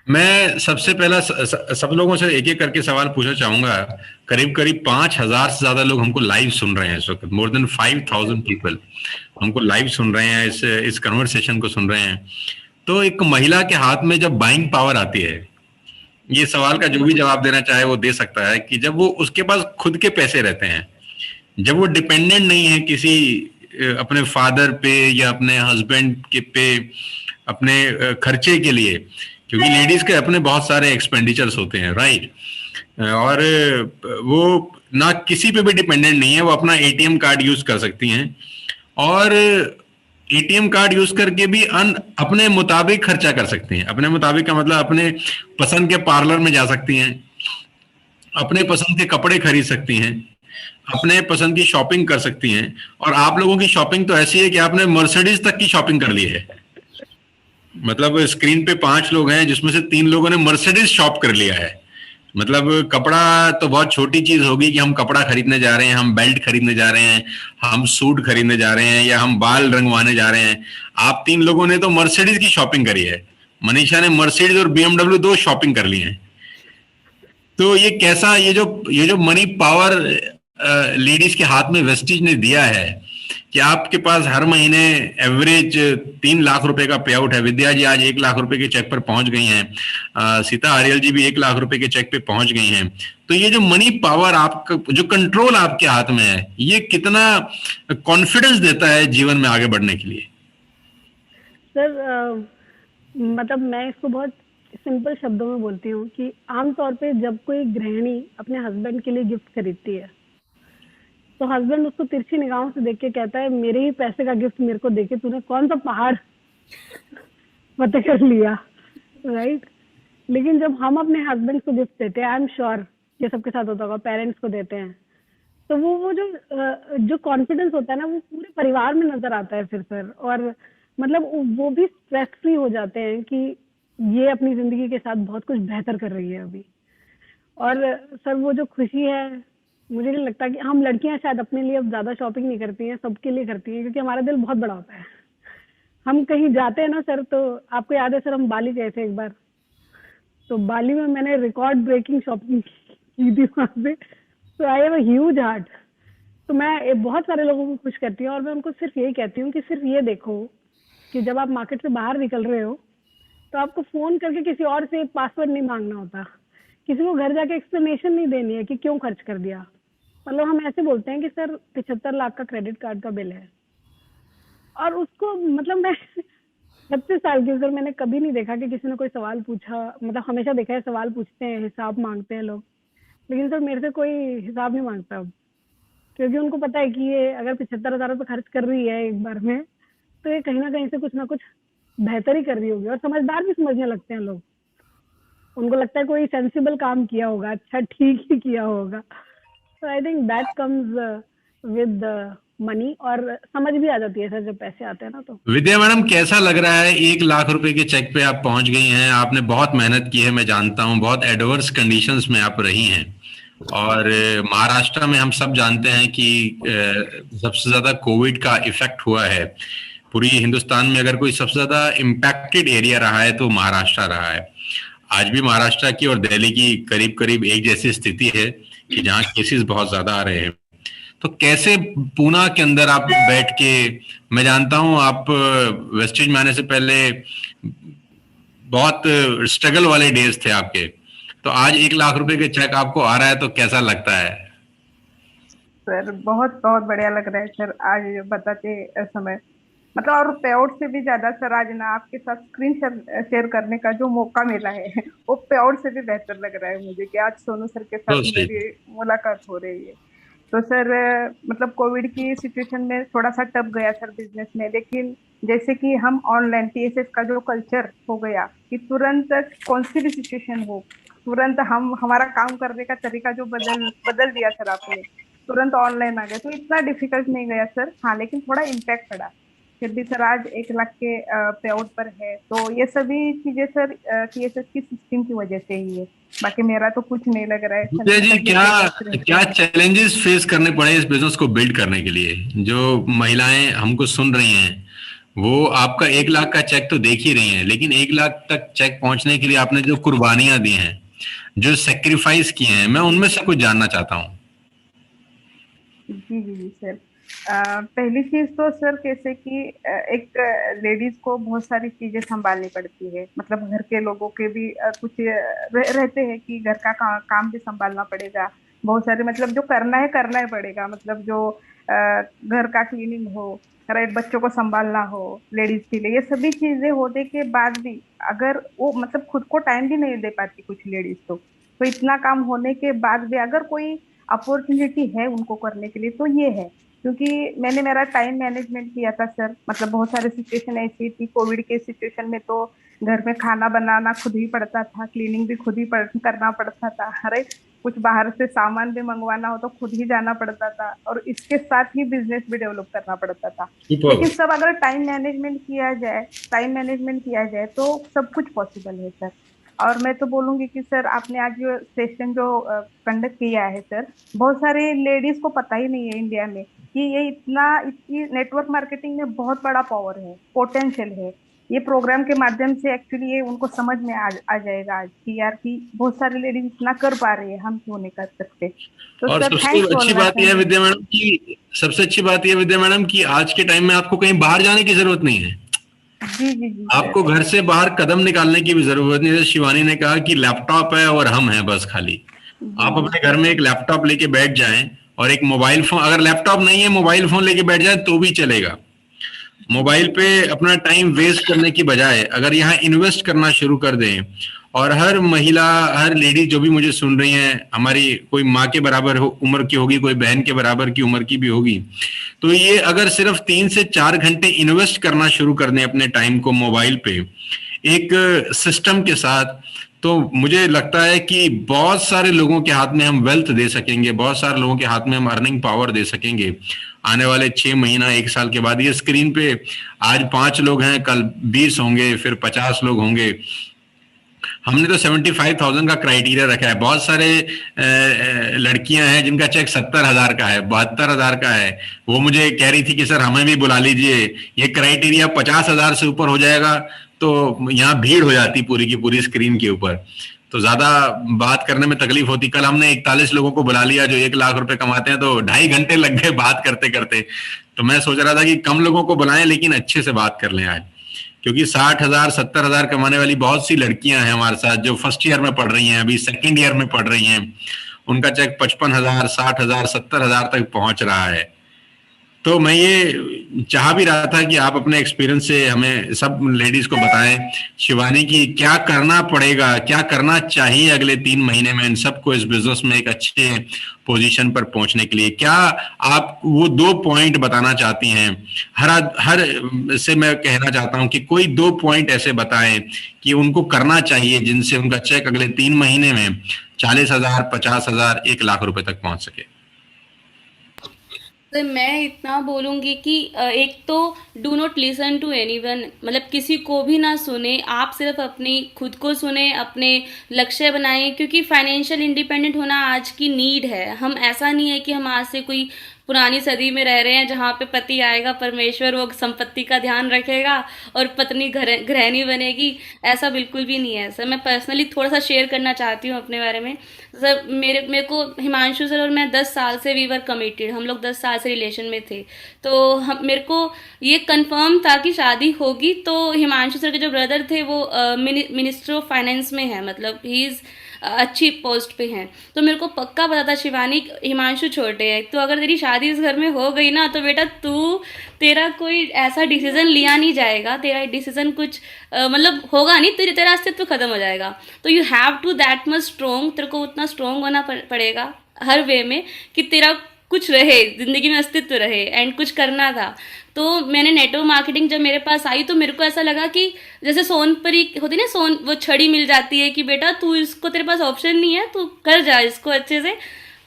मैं सबसे पहला सब लोगों से एक एक करके सवाल पूछना चाहूंगा। करीब करीब 5,000 से ज्यादा लोग हमको लाइव सुन रहे हैं इस वक्त। मोर देन 5,000 पीपल हमको लाइव सुन रहे हैं, इस कन्वर्सेशन को सुन रहे हैं। तो एक महिला के हाथ में जब बाइंग पावर आती है, ये सवाल का जो भी जवाब देना चाहे वो दे सकता है कि जब वो उसके पास खुद के पैसे रहते हैं, जब वो डिपेंडेंट नहीं है किसी अपने फादर पे या अपने हस्बैंड के पे अपने खर्चे के लिए, क्योंकि लेडीज के अपने बहुत सारे एक्सपेंडिचर्स होते हैं, राइट। और वो ना किसी पे भी डिपेंडेंट नहीं है, वो अपना एटीएम कार्ड यूज कर सकती हैं और एटीएम कार्ड यूज करके भी अपने मुताबिक खर्चा कर सकती हैं। अपने मुताबिक का मतलब अपने पसंद के पार्लर में जा सकती हैं, अपने पसंद के कपड़े खरीद सकती हैं, अपने पसंद की शॉपिंग कर सकती हैं। और आप लोगों की शॉपिंग तो ऐसी है कि आपने मर्सिडीज तक की शॉपिंग कर ली है। मतलब स्क्रीन पे 5 लोग हैं जिसमें से 3 लोगों ने मर्सिडीज शॉप कर लिया है। मतलब कपड़ा तो बहुत छोटी चीज होगी कि हम कपड़ा खरीदने जा रहे हैं, हम बेल्ट खरीदने जा रहे हैं, हम सूट खरीदने जा रहे हैं या हम बाल रंगवाने जा रहे हैं। आप 3 लोगों ने तो मर्सिडीज की शॉपिंग करी है। मनीषा ने मर्सिडीज और बीएमडब्ल्यू 2 शॉपिंग कर ली है। तो ये कैसा, ये जो मनी पावर लेडीज के हाथ में वेस्टेज ने दिया है कि आपके पास हर महीने एवरेज 3 लाख रुपए का पे आउट है। विद्या जी आज 1 लाख रुपए के चेक पर पहुंच गई हैं, सीता आर्यल जी भी 1 लाख रुपए के चेक पे पहुंच गई हैं। तो ये जो मनी पावर आपका, जो कंट्रोल आपके हाथ में है, ये कितना कॉन्फिडेंस देता है जीवन में आगे बढ़ने के लिए? सर मतलब मैं इसको बहुत सिंपल शब्दों में बोलती हूँ कि आमतौर पे जब कोई गृहिणी अपने हस्बैंड के लिए गिफ्ट खरीदती है तो हस्बैंड उसको तिरछी निगाहों से देख के कहता है मेरे ही पैसे का गिफ्ट मेरे को देके तूने कौन सा पहाड़ फतेह कर लिया, राइट। लेकिन जब हम अपने हस्बैंड को गिफ्ट देते हैं, आई एम श्योर ये सबके साथ होता होगा, पेरेंट्स को देते हैं, तो वो जो कॉन्फिडेंस होता है ना, वो पूरे परिवार में नजर आता है फिर सर। और मतलब वो भी स्ट्रेस फ्री हो जाते हैं कि ये अपनी जिंदगी के साथ बहुत कुछ बेहतर कर रही है अभी। और सर वो जो खुशी है, मुझे नहीं लगता कि हम लड़कियां शायद अपने लिए अब ज्यादा शॉपिंग नहीं करती हैं, सबके लिए करती हैं, क्योंकि हमारा दिल बहुत बड़ा होता है। हम कहीं जाते हैं ना सर, तो आपको याद है सर हम बाली गए थे एक बार, तो बाली में मैंने रिकॉर्ड ब्रेकिंग शॉपिंग की थी वहां पे। तो I have a huge heart. तो मैं बहुत सारे लोगों को खुश करती हूँ और मैं उनको सिर्फ यही कहती हूँ कि सिर्फ ये देखो कि जब आप मार्केट से बाहर निकल रहे हो तो आपको फोन करके किसी और से पासवर्ड नहीं मांगना होता, किसी को घर जाके एक्सप्लेनेशन नहीं देनी है कि क्यों खर्च कर दिया। मतलब हम ऐसे बोलते हैं कि सर 75 लाख का क्रेडिट कार्ड का बिल है, और उसको मतलब मैं 36 साल की सर, मैंने कभी नहीं देखा कि किसी ने कोई सवाल पूछा। मतलब हमेशा देखा है सवाल पूछते हैं, हिसाब मांगते हैं लोग, लेकिन सर मेरे से कोई हिसाब नहीं मांगता अब, क्योंकि उनको पता है कि ये अगर 75,000 रुपये खर्च कर रही है एक बार में तो ये कहीं से कुछ ना कुछ बेहतर ही कर रही होगी। और समझदार भी समझने लगते हैं लोग, उनको लगता है कोई सेंसिबल काम किया होगा, अच्छा ठीक ही किया होगा। तो I think that comes with money, और समझ भी आ जाती है सर जब पैसे आते हैं ना। तो विद्या मैडम, कैसा लग रहा है 1 लाख रुपए के चेक पे आप पहुंच गई हैं? आपने बहुत मेहनत की है, मैं जानता हूं, बहुत एडवर्स कंडीशंस में आप रही हैं। और महाराष्ट्र में हम सब जानते हैं कि सबसे ज्यादा कोविड का इफेक्ट हुआ है। पूरी हिंदुस्तान में अगर कोई सबसे ज्यादा इम्पैक्टेड एरिया रहा है तो महाराष्ट्र रहा है। आज भी महाराष्ट्र की और दिल्ली की करीब करीब एक जैसी स्थिति है कि जहाँ केसेस बहुत ज्यादा आ रहे हैं। तो कैसे पूना के अंदर आप बैठ के, मैं जानता हूं आप वेस्टेज में आने से पहले बहुत स्ट्रगल वाले डेज थे आपके, तो आज 1 लाख रुपए के चेक आपको आ रहा है तो कैसा लगता है? सर बहुत बहुत बढ़िया लग रहा है सर। आज बताते समय मतलब, और पे आउट से भी ज्यादा सर, आज ना आपके साथ स्क्रीन शेयर करने का जो मौका मिला है वो पे आउट से भी बेहतर लग रहा है मुझे कि आज सोनू सर के साथ मेरी मुलाकात हो रही है। तो सर मतलब कोविड की सिचुएशन में थोड़ा सा टफ गया सर बिजनेस में, लेकिन जैसे कि हम ऑनलाइन TSS का जो कल्चर हो गया कि तुरंत कौन सी भी सिचुएशन हो, तुरंत हम हमारा काम करने का तरीका जो बदल दिया सर आपने, तुरंत ऑनलाइन आ गया। तो इतना डिफिकल्ट नहीं गया सर, हाँ, लेकिन थोड़ा इम्पैक्ट पड़ा। फिर भी सर आज 1 लाख के पे आउट पर है, तो ये सभी चीजें सर TSS की सिस्टम की वजह से ही है। बाकी मेरा तो कुछ नहीं लग रहा है सर जी। क्या चैलेंजेस फेस करने पड़े इस बिजनेस को बिल्ड करने के लिए? जो महिलाएं हमको सुन रही हैं वो आपका 1 लाख का चेक तो देख ही रही हैं, लेकिन 1 लाख तक चेक पहुंचने के लिए आपने जो कुर्बानियां दी हैं, जो सेक्रीफाइस किए हैं, मैं उनमें से कुछ जानना चाहता हूँ। जी सर। पहली चीज तो सर कैसे कि एक लेडीज को बहुत सारी चीजें संभालनी पड़ती है, मतलब घर के लोगों के भी कुछ रहते हैं कि घर का काम भी संभालना पड़ेगा, बहुत सारे मतलब जो करना ही पड़ेगा, मतलब जो घर का क्लीनिंग हो, राइट, बच्चों को संभालना हो लेडीज के लिए, ये सभी चीजें होने के बाद भी अगर वो मतलब खुद को टाइम भी नहीं दे पाती कुछ लेडीज तो इतना काम होने के बाद भी अगर कोई अपॉर्चुनिटी है उनको करने के लिए तो ये है। क्योंकि मैंने मेरा टाइम मैनेजमेंट किया था सर, मतलब बहुत सारी सिचुएशन ऐसी थी कोविड के सिचुएशन में, तो घर में खाना बनाना खुद ही पड़ता था, क्लीनिंग भी खुद ही करना पड़ता था, राइट, कुछ बाहर से सामान भी मंगवाना हो तो खुद ही जाना पड़ता था, और इसके साथ ही बिजनेस भी डेवलप करना पड़ता था। लेकिन सब अगर टाइम मैनेजमेंट किया जाए तो सब कुछ पॉसिबल है सर। और मैं तो बोलूंगी कि सर आपने आज जो सेशन जो कंडक्ट किया है सर, बहुत सारे लेडीज को पता ही नहीं है इंडिया में कि ये इतनी नेटवर्क मार्केटिंग में बहुत बड़ा पावर है, पोटेंशियल है। ये प्रोग्राम के माध्यम से एक्चुअली ये उनको समझ में आ जाएगा आज कि यार कि बहुत सारे लेडीज इतना कर पा रही है, हम क्यों नहीं कर सकते। तो और सर सबसे अच्छी बात यह है विद्या मैडम कि आज के टाइम में आपको कहीं बाहर जाने की जरूरत नहीं है। जी आपको घर से बाहर कदम निकालने की भी जरूरत नहीं है। जैसे शिवानी ने कहा कि लैपटॉप है और हम हैं बस खाली। आप अपने घर में एक लैपटॉप लेके बैठ जाएं और एक मोबाइल फोन, अगर लैपटॉप नहीं है मोबाइल फोन लेके बैठ जाए तो भी चलेगा। मोबाइल पे अपना टाइम वेस्ट करने की बजाय अगर यहाँ इन्वेस्ट करना शुरू कर दें, और हर महिला, हर लेडी जो भी मुझे सुन रही हैं, हमारी कोई माँ के बराबर उम्र की होगी, कोई बहन के बराबर की उम्र की भी होगी, तो ये अगर सिर्फ 3 से 4 घंटे इन्वेस्ट करना शुरू कर दें अपने टाइम को मोबाइल पे एक सिस्टम के साथ, तो मुझे लगता है कि बहुत सारे लोगों के हाथ में हम वेल्थ दे सकेंगे, बहुत सारे लोगों के हाथ में हम अर्निंग पावर दे सकेंगे। आने वाले 6 महीना 1 साल के बाद ये स्क्रीन पे आज 5 लोग हैं, कल 20 होंगे, फिर 50 लोग होंगे। हमने तो 75,000 का क्राइटेरिया रखा है। बहुत सारे लड़कियां हैं जिनका चेक 70,000 का है, 72,000 का है। वो मुझे कह रही थी कि सर हमें भी बुला लीजिए, ये क्राइटेरिया 50,000 से ऊपर हो जाएगा तो यहाँ भीड़ हो जाती पूरी की पूरी स्क्रीन के ऊपर, तो ज्यादा बात करने में तकलीफ होती। कल हमने 41 लोगों को बुला लिया जो 1 लाख रुपए कमाते हैं, तो 2.5 घंटे लग गए बात करते करते। तो मैं सोच रहा था कि कम लोगों को बुलाएं लेकिन अच्छे से बात कर लें आज, क्योंकि 60,000 70,000 कमाने वाली बहुत सी लड़कियां हैं हमारे साथ जो फर्स्ट ईयर में पढ़ रही हैं, अभी सेकंड ईयर में पढ़ रही हैं। उनका चेक 55,000 60,000 70,000 तक पहुंच रहा है। तो मैं ये चाह भी रहा था कि आप अपने एक्सपीरियंस से हमें सब लेडीज को बताएं, शिवानी, की क्या करना पड़ेगा, क्या करना चाहिए अगले 3 महीने में इन सबको इस बिजनेस में एक अच्छे पोजीशन पर पहुंचने के लिए। क्या आप वो 2 पॉइंट बताना चाहती हैं? हर हर से मैं कहना चाहता हूं कि कोई 2 पॉइंट ऐसे बताएं कि उनको करना चाहिए जिनसे उनका चेक अगले 3 महीने में 40,000, 50,000, 1 लाख रुपए तक पहुंच सके। सर मैं इतना बोलूँगी कि एक तो do not listen to anyone, मतलब किसी को भी ना सुने, आप सिर्फ अपनी खुद को सुने, अपने लक्ष्य बनाएं, क्योंकि फाइनेंशियल इंडिपेंडेंट होना आज की नीड है। हम ऐसा नहीं है कि हम आज से कोई पुरानी सदी में रह रहे हैं जहाँ पे पति आएगा, परमेश्वर वो संपत्ति का ध्यान रखेगा और पत्नी गृहिणी बनेगी। ऐसा बिल्कुल भी नहीं है सर। मैं पर्सनली थोड़ा सा शेयर करना चाहती हूँ अपने बारे में। सर मेरे को हिमांशु सर और मैं 10 साल से वी वर कमिटेड, हम लोग 10 साल से रिलेशन में थे। तो हम मेरे को ये कंफर्म था कि शादी होगी। तो हिमांशु सर के जो ब्रदर थे वो मिनिस्टर ऑफ फाइनेंस में है, मतलब ही इज़ अच्छी पोस्ट पे हैं। तो मेरे को पक्का पता था शिवानी, हिमांशु छोटे है, तो अगर तेरी शादी इस घर में हो गई ना तो बेटा तेरा कोई ऐसा डिसीजन लिया नहीं जाएगा, तेरा डिसीजन कुछ मतलब होगा नहीं, तेरा अस्तित्व खत्म हो जाएगा। तो you have to that much strong, तेरे को उतना स्ट्रोंग होना पड़ेगा हर वे में कि तेरा कुछ रहे, जिंदगी में अस्तित्व रहे एंड कुछ करना था। तो मैंने नेटवर्क मार्केटिंग जब मेरे पास आई तो मेरे को ऐसा लगा कि जैसे सोनपरी होती ना, वो छड़ी मिल जाती है कि बेटा तू इसको, तेरे पास ऑप्शन नहीं है, तू कर जा इसको अच्छे से।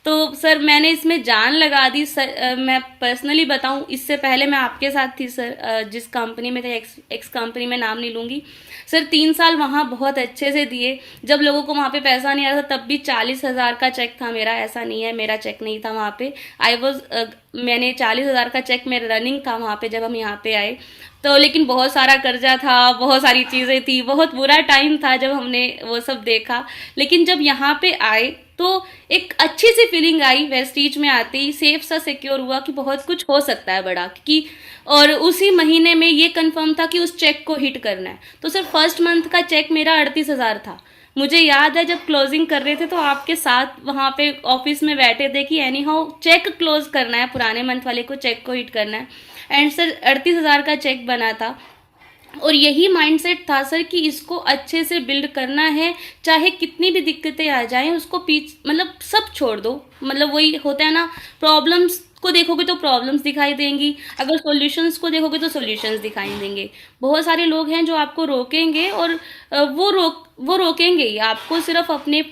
तो सर मैंने इसमें जान लगा दी सर। मैं पर्सनली बताऊं, इससे पहले मैं आपके साथ थी सर, जिस कंपनी में थे, एक्स कंपनी में, नाम नहीं लूँगी सर। 3 साल वहाँ बहुत अच्छे से दिए। जब लोगों को वहाँ पे पैसा नहीं आ रहा था तब भी 40,000 का चेक था मेरा, ऐसा नहीं है मेरा चेक नहीं था वहाँ पे। मैंने 40,000 का चेक मेरा रनिंग था वहाँ पे जब हम यहाँ पे आए। तो लेकिन बहुत सारा कर्जा था, बहुत सारी चीज़ें थी, बहुत बुरा टाइम था जब हमने वो सब देखा। लेकिन जब यहाँ पे आए तो एक अच्छी सी फीलिंग आई, वेस्टीज में आते ही सेफ सा सिक्योर हुआ कि बहुत कुछ हो सकता है बड़ा, कि और उसी महीने में ये कंफर्म था कि उस चेक को हिट करना है। तो सर फर्स्ट मंथ का चेक मेरा 38,000 था। मुझे याद है जब क्लोजिंग कर रहे थे तो आपके साथ वहाँ पे ऑफिस में बैठे थे कि एनी हाउ चेक क्लोज करना है, पुराने मंथ वाले को चेक को हिट करना है। एंड सर 38,000 का चेक बना था और यही माइंडसेट था सर कि इसको अच्छे से बिल्ड करना है, चाहे कितनी भी दिक्कतें आ जाएं उसको मतलब सब छोड़ दो। मतलब वही होता है ना, प्रॉब्लम्स को देखोगे तो प्रॉब्लम्स दिखाई देंगी, अगर सॉल्यूशंस को देखोगे तो सॉल्यूशंस दिखाई देंगे। बहुत सारे लोग हैं जो आपको रोकेंगे और वो रोकेंगे ही, आपको सिर्फ अपने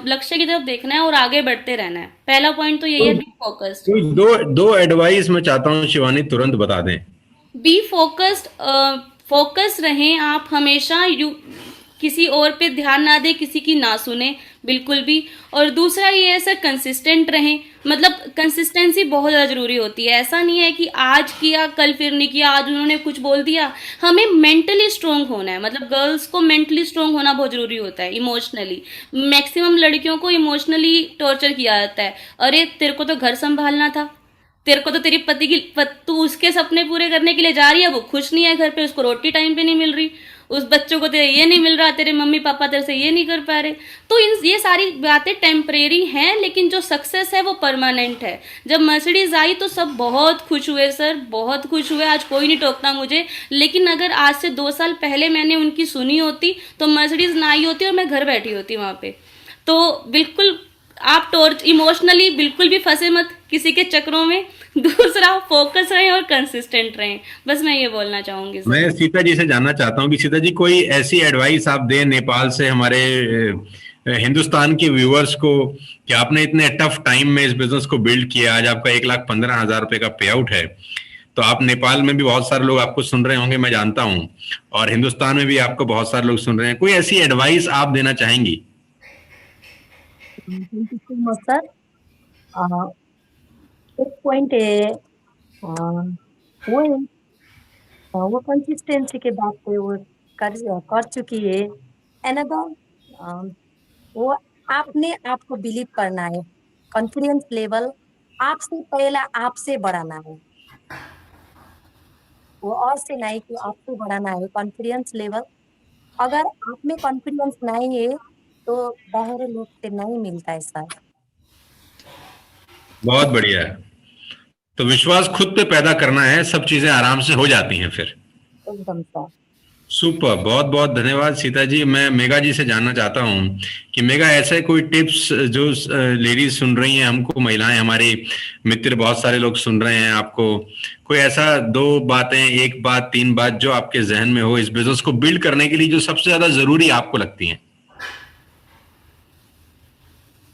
लक्ष्य की तरफ देखना है और आगे बढ़ते रहना है। पहला पॉइंट तो यही है, बी फोकस्ड। कोई दो दो एडवाइस मैं चाहता हूँ शिवानी तुरंत बता दें। बी फोकस्ड, फोकस रहें आप हमेशा। किसी और पे ध्यान ना दें, किसी की ना सुने बिल्कुल भी। और दूसरा ये है सर, कंसिस्टेंट रहें। मतलब कंसिस्टेंसी बहुत ज़्यादा ज़रूरी होती है। ऐसा नहीं है कि आज किया कल फिर नहीं किया, आज उन्होंने कुछ बोल दिया। हमें मेंटली स्ट्रोंग होना है, मतलब गर्ल्स को मेंटली स्ट्रोंग होना बहुत ज़रूरी होता है। इमोशनली मैक्सिमम लड़कियों को इमोशनली टॉर्चर किया जाता है। अरे तेरे को तो घर संभालना था, तेरे को तो तेरी पति की तू उसके सपने पूरे करने के लिए जा रही है, वो खुश नहीं है घर पे, उसको रोटी टाइम पे नहीं मिल रही, उस बच्चों को तेरे ये नहीं मिल रहा, तेरे मम्मी पापा तेरे से ये नहीं कर पा रहे। तो ये सारी बातें टेम्परेरी हैं, लेकिन जो सक्सेस है वो परमानेंट है। जब मर्सिडीज आई तो सब बहुत खुश हुए सर, बहुत खुश हुए, आज कोई नहीं टोकता मुझे। लेकिन अगर आज से 2 साल पहले मैंने उनकी सुनी होती तो मर्सिडीज ना आई होती और मैं घर बैठी होती वहाँ पे। तो बिल्कुल आप इमोशनली बिल्कुल भी फंसे मत किसी के चक्रों में। दूसरा, फोकस रहें और कंसिस्टेंट रहें। बस मैं ये बोलना चाहूंगी सर। मैं सीता जी से जानना चाहता हूँ कि सीता जी कोई ऐसी एडवाइस आप दें नेपाल से हमारे हिंदुस्तान के व्यूअर्स को, कि आपने इतने टफ टाइम में इस बिजनेस को बिल्ड किया, आज आपका 1,15,000 रुपए का पे आउट है। तो आप नेपाल में भी बहुत सारे लोग आपको सुन रहे होंगे, मैं जानता हूँ, और हिंदुस्तान में भी आपको बहुत सारे लोग सुन रहे हैं। कोई ऐसी एडवाइस आप देना चाहेंगी? Thank you so much sir. एक पॉइंट है, वो है, वो कंसिस्टेंसी के बात पे वो कर चुकी है। अनदर, वो आपने आपको बिलीव करना है। कॉन्फिडेंस लेवल आपसे पहला आपसे बढ़ाना है, वो और से नहीं कि आपसे बढ़ाना है। कॉन्फिडेंस लेवल, अगर आप में कॉन्फिडेंस नहीं है तो बाहर लोग से नहीं मिलता है सर। बहुत बढ़िया है। तो विश्वास खुद पे पैदा करना है, सब चीजें आराम से हो जाती हैं फिर। एकदम सर। सुपर, बहुत बहुत धन्यवाद सीता जी। मैं मेगा जी से जानना चाहता हूँ कि मेगा, ऐसे कोई टिप्स जो लेडीज सुन रही हैं हमको, महिलाएं, हमारे मित्र बहुत सारे लोग सुन रहे हैं आपको, कोई ऐसा 2 बातें, 1 बात, 3 बात जो आपके जहन में हो इस बिजनेस को बिल्ड करने के लिए, जो सबसे ज्यादा जरूरी आपको लगती हैं?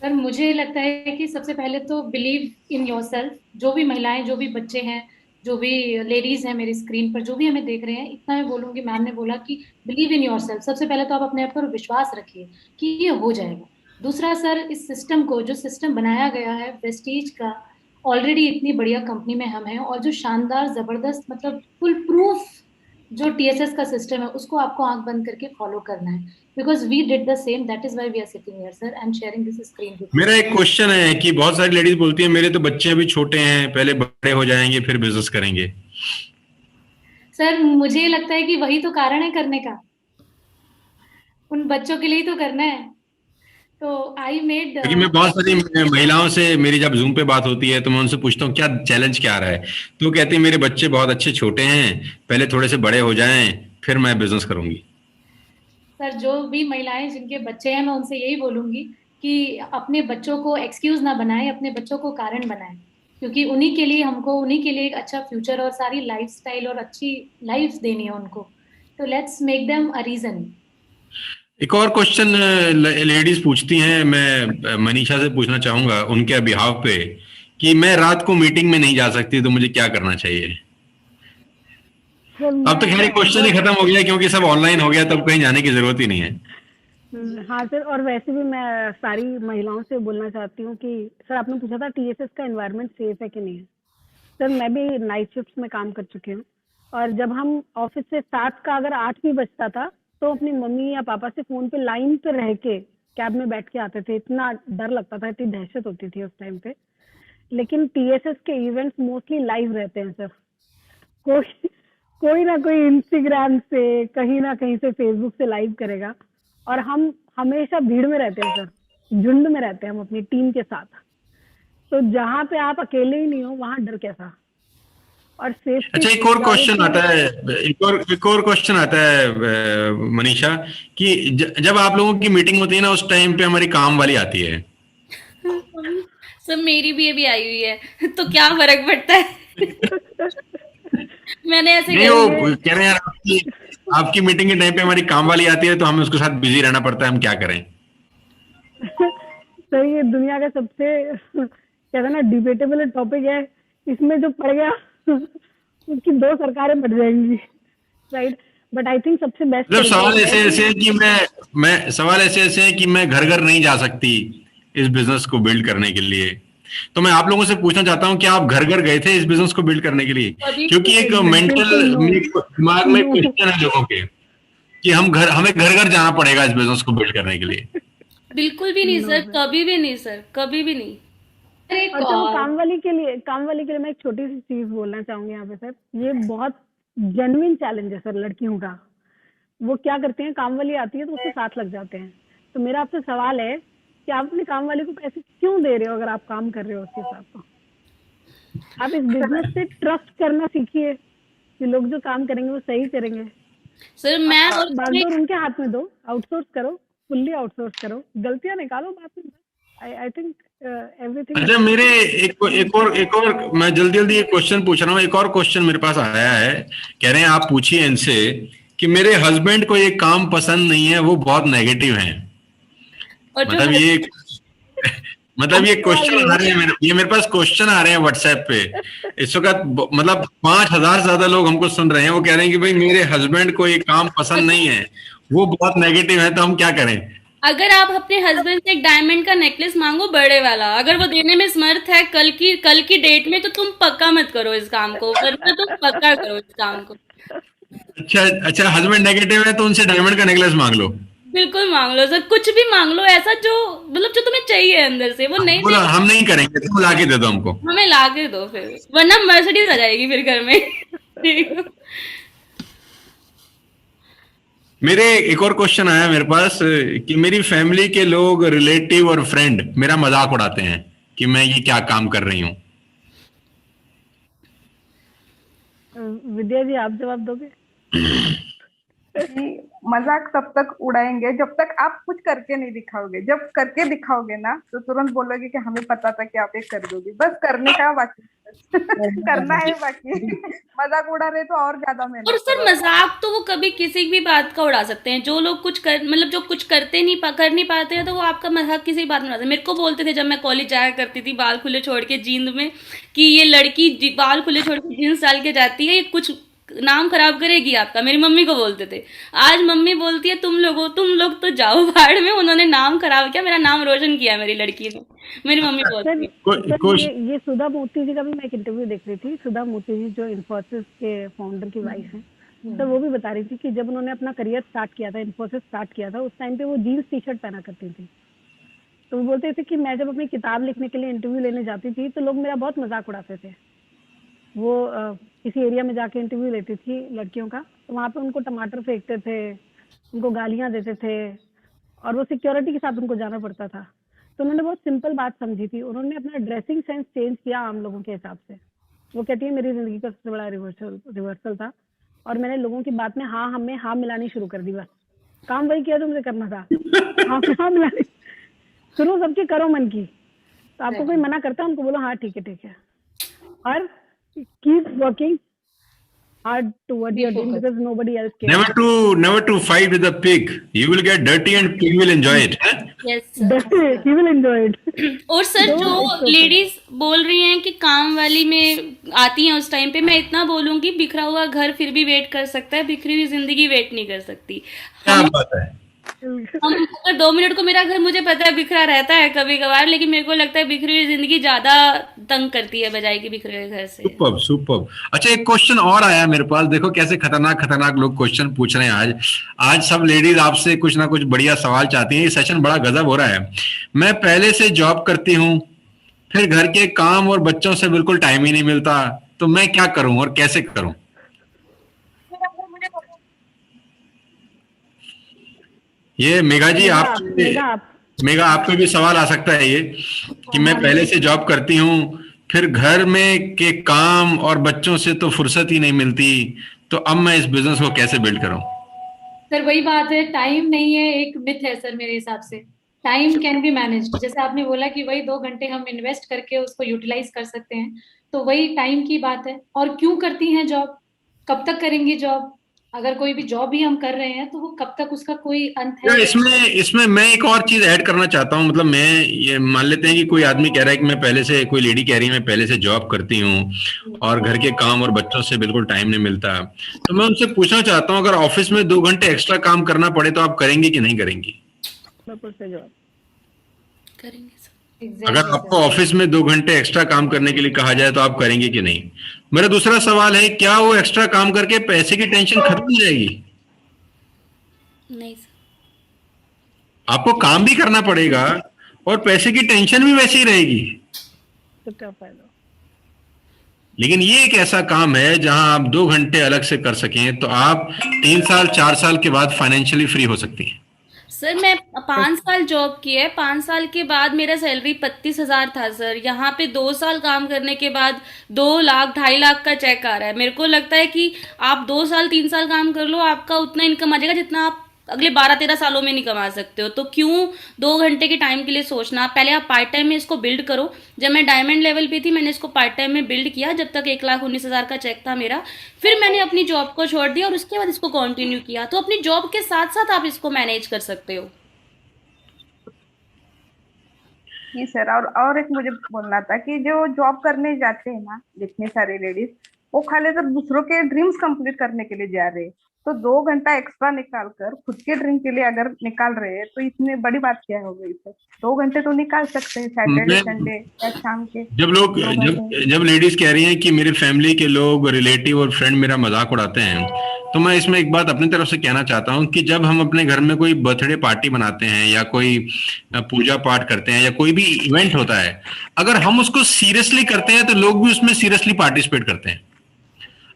सर मुझे लगता है कि सबसे पहले तो बिलीव इन योरसेल्फ। जो भी महिलाएं, जो भी बच्चे हैं, जो भी लेडीज हैं मेरी स्क्रीन पर, जो भी हमें देख रहे हैं, इतना मैं बोलूंगी, मैम ने बोला कि बिलीव इन योरसेल्फ। सबसे पहले तो आप अपने आप पर विश्वास रखिए कि ये हो जाएगा। दूसरा सर, इस सिस्टम को, जो सिस्टम बनाया गया है वेस्टीज का, ऑलरेडी इतनी बढ़िया कंपनी में हम हैं, और जो शानदार जबरदस्त मतलब फुल प्रूफ जो टीएसएस का सिस्टम है, उसको आपको आंख बंद करके फॉलो करना है। Because we did the same, that is why we are sitting here sir and sharing this screen with. मेरा एक क्वेश्चन है कि बहुत सारी लेडीज बोलती हैं मेरे तो बच्चे अभी छोटे हैं, पहले बड़े हो जाएंगे फिर बिजनेस करेंगे। सर मुझे लगता है कि वही तो कारण है करने का, उन बच्चों के लिए ही तो करना है। तो आई मेड, क्योंकि मैं बहुत सारी महिलाओं से, मेरी जब जूम पे बात होती है तो मैं उनसे पूछता हूँ क्या चैलेंज क्या आ रहा है, तो वो कहती है मेरे बच्चे बहुत अच्छे छोटे हैं, पहले थोड़े से बड़े हो जाएं फिर मैं बिजनेस करूंगी। सर जो भी महिलाएं जिनके बच्चे हैं, मैं उनसे यही बोलूंगी कि अपने बच्चों को एक्सक्यूज ना बनाएं, अपने बच्चों को कारण बनाएं, क्योंकि उन्हीं के लिए, हमको उन्हीं के लिए एक अच्छा फ्यूचर और सारी लाइफस्टाइल और अच्छी लाइफ देनी है उनको। तो let's make them a reason. एक और क्वेश्चन लेडीज पूछती हैं, मैं मनीषा से पूछना चाहूंगा उनके बिहाव पे, कि मैं रात को मीटिंग में नहीं जा सकती तो मुझे क्या करना चाहिए? अब तो खैर क्वेश्चन ही खत्म हो गया क्योंकि सब ऑनलाइन हो गया, तब कहीं जाने की जरूरत ही नहीं है। हाँ सर, और वैसे भी मैं सारी महिलाओं से बोलना चाहती हूँ कि सर, आपने पूछा था टीएसएस का एनवायरनमेंट सेफ है कि नहीं है। सर मैं भी नाइट शिफ्ट में काम कर चुकी हूँ, और जब हम ऑफिस से 7 का अगर 8 भी बजता था तो अपनी मम्मी या पापा से फोन पे लाइन पे रह के कैब में बैठ के आते थे। इतना डर लगता था, इतनी दहशत होती थी उस टाइम पे। लेकिन टीएसएस के इवेंट्स मोस्टली लाइव रहते हैं सर। कोई कोई ना कोई इंस्टाग्राम से, कहीं ना कहीं से, फेसबुक से लाइव करेगा, और हम हमेशा भीड़ में रहते हैं सर, झुंड में रहते हैं हम अपनी टीम के साथ। तो जहाँ पे आप अकेले ही नहीं हो, वहां डर कैसा। और सेफ्टी। अच्छा, एक और क्वेश्चन आता है, एक और क्वेश्चन आता है मनीषा, कि जब आप लोगों की मीटिंग होती है ना, उस टाइम पे हमारी काम वाली आती है। सर मेरी भी अभी आई हुई है, तो क्या फर्क पड़ता है? मैंने ऐसे नहीं, वो कह रहे हैं यार आपकी मीटिंग के टाइम पे हमारी काम वाली आती है तो हमें उसके साथ बिजी रहना पड़ता है, हम क्या करें? सर ये दुनिया का सबसे कहते हैं ना डिबेटेबल टॉपिक है। इसमें जो पड़ गया उसकी 2 सरकारें बढ़ जाएंगी, राइट। बट आई थिंक सबसे बेस्ट मतलब सवाल ऐसे ऐसे है कि मैं सवाल ऐसे ऐसे है कि मैं घर घर नहीं जा सकती इस बिजनेस को बिल्ड करने के लिए। तो मैं आप लोगों से पूछना चाहता हूँ कि आप घर घर गए थे इस बिजनेस को बिल्ड करने के लिए? क्योंकि एक मेंटल दिमाग में क्वेश्चन है लोगों के कि हमें घर घर जाना पड़ेगा इस बिजनेस को बिल्ड करने के लिए। बिल्कुल भी नहीं सर, कभी भी नहीं सर, कभी भी नहीं। और चलो काम वाली के लिए मैं एक छोटी सी चीज बोलना चाहूंगी यहाँ पे सर। ये बहुत जेन्युइन चैलेंज है सर लड़कियों का। वो क्या करती हैं, काम वाली आती है तो उसके साथ लग जाते हैं। तो मेरा आपसे सवाल है कि आप अपनी काम वाली को पैसे क्यों दे रहे हो अगर आप काम कर रहे हो उसके साथ? तो आप इस बिजनेस से ट्रस्ट करना सीखिए कि लोग जो काम करेंगे वो सही करेंगे। सर मैं बागडोर उनके हाथ में दो, आउटसोर्स करो, फुल्ली आउटसोर्स करो, गलतियां निकालो बाद में। I think everything. अच्छा, मेरे एक और मैं जल्दी एक क्वेश्चन पूछ रहा हूँ। एक और क्वेश्चन मेरे पास आया है, कह रहे हैं आप पूछिए इनसे कि मेरे हस्बैंड को ये काम पसंद नहीं है, वो बहुत नेगेटिव हैं। मतलब ये क्वेश्चन आ रहे हैं, ये मेरे पास क्वेश्चन आ रहे हैं व्हाट्सएप पे इस वक्त। मतलब 5000 से ज्यादा लोग हमको सुन रहे हैं। वो कह रहे हैं कि भाई मेरे हस्बैंड को ये काम पसंद नहीं है, वो बहुत नेगेटिव है, तो हम क्या करें? अगर आप अपने हस्बैंड से एक डायमंड का नेकलेस मांगो बड़े वाला, अगर वो देने में समर्थ है कल की डेट में, तो तुम पक्का मत करो इस काम को, वरना तुम पक्का करो इस काम को। अच्छा, हस्बैंड नेगेटिव है तो उनसे डायमंड का नेकलेस मांग लो। बिल्कुल मांग लो सर, कुछ भी मांग लो ऐसा जो मतलब जो तुम्हें चाहिए अंदर से। वो नहीं, हम नहीं करेंगे, तुम ला के दे दो हमको, हमें ला के दो फिर, वरना मर्सिडीज आ जाएगी फिर घर में। मेरे एक और क्वेश्चन आया मेरे पास कि मेरी फैमिली के लोग, रिलेटिव और फ्रेंड मेरा मजाक उड़ाते हैं कि मैं ये क्या काम कर रही हूँ। विद्या जी आप जवाब दोगे? कि मजाक तब तक उड़ाएंगे जब तक आप कुछ करके नहीं दिखाओगे। जब करके दिखाओगे ना तो तुरंत बोलोगे कि हमें पता था कि आप ये कर दोगे। बस करने का बाकी करना है बाकी। मजाक उड़ा रहे तो और ज्यादा और मेहनत सर करो। मजाक तो वो कभी किसी भी बात का उड़ा सकते हैं। जो लोग कुछ कर मतलब जो कुछ करते नहीं कर नहीं पाते हैं तो वो आपका मजाक किसी बात में उड़ाते हैं। मेरे को बोलते थे जब मैं कॉलेज जाया करती थी बाल खुले छोड़ के जींद में कि ये लड़की बाल खुले छोड़ के जीन्स डाल के जाती है, ये कुछ नाम खराब करेगी आपका। मेरी मम्मी को बोलते थे। आज मम्मी बोलती है तुम लोग तो जाओ भाड़ में, उन्होंने नाम खराब किया, मेरा नाम रोशन किया मेरी लड़की ने। मेरी मम्मी सर बोलती है। सर ये सुधा मूर्ति जी का भी मैं एक इंटरव्यू देख रही थी। सुधा मूर्ति जी जो इन्फोसिस के फाउंडर की वाइफ हैं, तो वो भी बता रही थी कि जब उन्होंने अपना करियर स्टार्ट किया था, इन्फोसिस स्टार्ट किया था, उस टाइम पे वो जीन्स टी शर्ट पहना करती थी। तो वो बोलते थे कि मैं जब अपनी किताब लिखने के लिए इंटरव्यू लेने जाती थी तो लोग मेरा बहुत मजाक उड़ाते थे। वो किसी एरिया में जाके इंटरव्यू लेती थी लड़कियों का, तो वहाँ पे उनको टमाटर फेंकते थे, उनको गालियाँ देते थे और वो सिक्योरिटी के साथ उनको जाना पड़ता था। तो उन्होंने बहुत सिंपल बात समझी थी, उन्होंने अपना ड्रेसिंग सेंस चेंज किया आम लोगों के हिसाब से। वो कहती है मेरी जिंदगी का सबसे बड़ा रिवर्सल था और मैंने लोगों की बात में हाँ मिलानी शुरू कर दी। बस काम वही किया जो मुझे करना था। हाँ मिलानी शुरू सबकी करो मन की। तो आपको कोई मना करता है उनको बोलो हाँ ठीक है और keep working hard toward your dream because nobody else cares. Never to fight with a pig. You will get dirty and pig will enjoy it. Yes, sir. Definitely, he will enjoy it. और sir जो ladies बोल रही हैं कि काम वाली में आती हैं उस टाइम पे, मैं इतना बोलूंगी बिखरा हुआ घर फिर भी वेट कर सकता है, बिखरी हुई जिंदगी वेट नहीं कर सकती। क्या बात है। हम अगर 2 मिनट को मेरा घर मुझे पता है बिखरा रहता है कभी कभार, लेकिन मेरे को लगता है बिखरी हुई जिंदगी ज्यादा तंग करती है बजाय कि बिखरे हुए घर से। सुपर्ब। अच्छा एक क्वेश्चन और आया मेरे पास, देखो कैसे खतरनाक लोग क्वेश्चन पूछ रहे हैं आज सब लेडीज आपसे कुछ ना कुछ बढ़िया सवाल चाहती हैं। ये सेशन बड़ा गजब हो रहा है। मैं पहले से जॉब करती हूँ, फिर घर के काम और बच्चों से बिल्कुल टाइम ही नहीं मिलता, तो मैं क्या करूं और कैसे करूं? ये मेघा जी मेघा आप पे भी सवाल आ सकता है ये कि मैं पहले से जॉब करती हूँ, फिर घर में के काम और बच्चों से तो फुर्सत ही नहीं मिलती, तो अब मैं इस बिजनेस को कैसे बिल्ड करूं? सर वही बात है, टाइम नहीं है, एक मिथ है सर मेरे हिसाब से। टाइम कैन बी मैनेज्ड, जैसे आपने बोला कि वही 2 घंटे हम इन्वेस्ट करके उसको यूटिलाइज कर सकते हैं, तो वही टाइम की बात है। और क्यों करती हैं जॉब, कब तक करेंगी जॉब? अगर कोई भी जॉब भी हम कर रहे हैं तो वो कब तक उसका कोई अंत है? इसमें मैं एक और चीज ऐड करना चाहता हूँ। मतलब मैं ये मान लेते हैं कि कोई आदमी कह रहा है कि मैं पहले से, कोई लेडी कह रही है मैं पहले से जॉब करती हूँ और घर के काम और बच्चों से बिल्कुल टाइम नहीं मिलता, तो मैं उनसे पूछना चाहता हूँ अगर ऑफिस में 2 घंटे एक्स्ट्रा काम करना पड़े तो आप करेंगे कि नहीं करेंगी? करेंगे सर। अगर आपको ऑफिस में 2 घंटे एक्स्ट्रा काम करने के लिए कहा जाए तो आप करेंगे कि नहीं? मेरा दूसरा सवाल है, क्या वो एक्स्ट्रा काम करके पैसे की टेंशन खत्म हो जाएगी? नहीं सर। आपको काम भी करना पड़ेगा और पैसे की टेंशन भी वैसी ही रहेगी। तो क्या फायदा? लेकिन ये एक ऐसा काम है जहां आप 2 घंटे अलग से कर सकें तो आप 3 साल 4 साल के बाद फाइनेंशियली फ्री हो सकती हैं। सर मैं 5 साल जॉब की है, 5 साल के बाद मेरा सैलरी 35,000 था सर। यहाँ पे 2 साल काम करने के बाद 2 लाख 2.5 लाख का चेक आ रहा है। मेरे को लगता है कि आप 2 साल 3 साल काम कर लो, आपका उतना इनकम आ जाएगा जितना आप अगले 12-13 सालों में नहीं कमा सकते हो। तो क्यों 2 घंटे के टाइम के लिए सोचना? पहले आप पार्ट टाइम में इसको बिल्ड करो। जब मैं डायमंड लेवल पे थी मैंने इसको पार्ट टाइम में बिल्ड किया, जब तक 1,19,000 का चेक था मेरा। फिर मैंने अपनी जॉब को छोड़ दिया और उसके बाद इसको कंटिन्यू किया। तो अपनी जॉब के साथ साथ आप इसको मैनेज कर सकते हो। जी सर, और एक मुझे बोलना था कि जो जॉब करने जाते हैं ना जितने सारे लेडीज, वो खाली तो दूसरों के ड्रीम्स कंप्लीट करने के लिए जा रहे हैं, तो 2 घंटा एक्स्ट्रा निकाल कर खुद के ड्रीम के लिए अगर निकाल रहे हैं तो इतनी बड़ी बात क्या हो गई सर? 2 घंटे तो निकाल सकते हैं सैटरडे संडे या शाम के। जब लेडीज कह रही हैं कि मेरी फैमिली के लोग, रिलेटिव और फ्रेंड मेरा मजाक उड़ाते हैं, तो मैं इसमें एक बात अपनी तरफ से कहना चाहता हूं कि जब हम अपने घर में कोई बर्थडे पार्टी बनाते हैं या कोई पूजा पाठ करते हैं या कोई भी इवेंट होता है, अगर हम उसको सीरियसली करते हैं तो लोग भी उसमें सीरियसली पार्टिसिपेट करते हैं।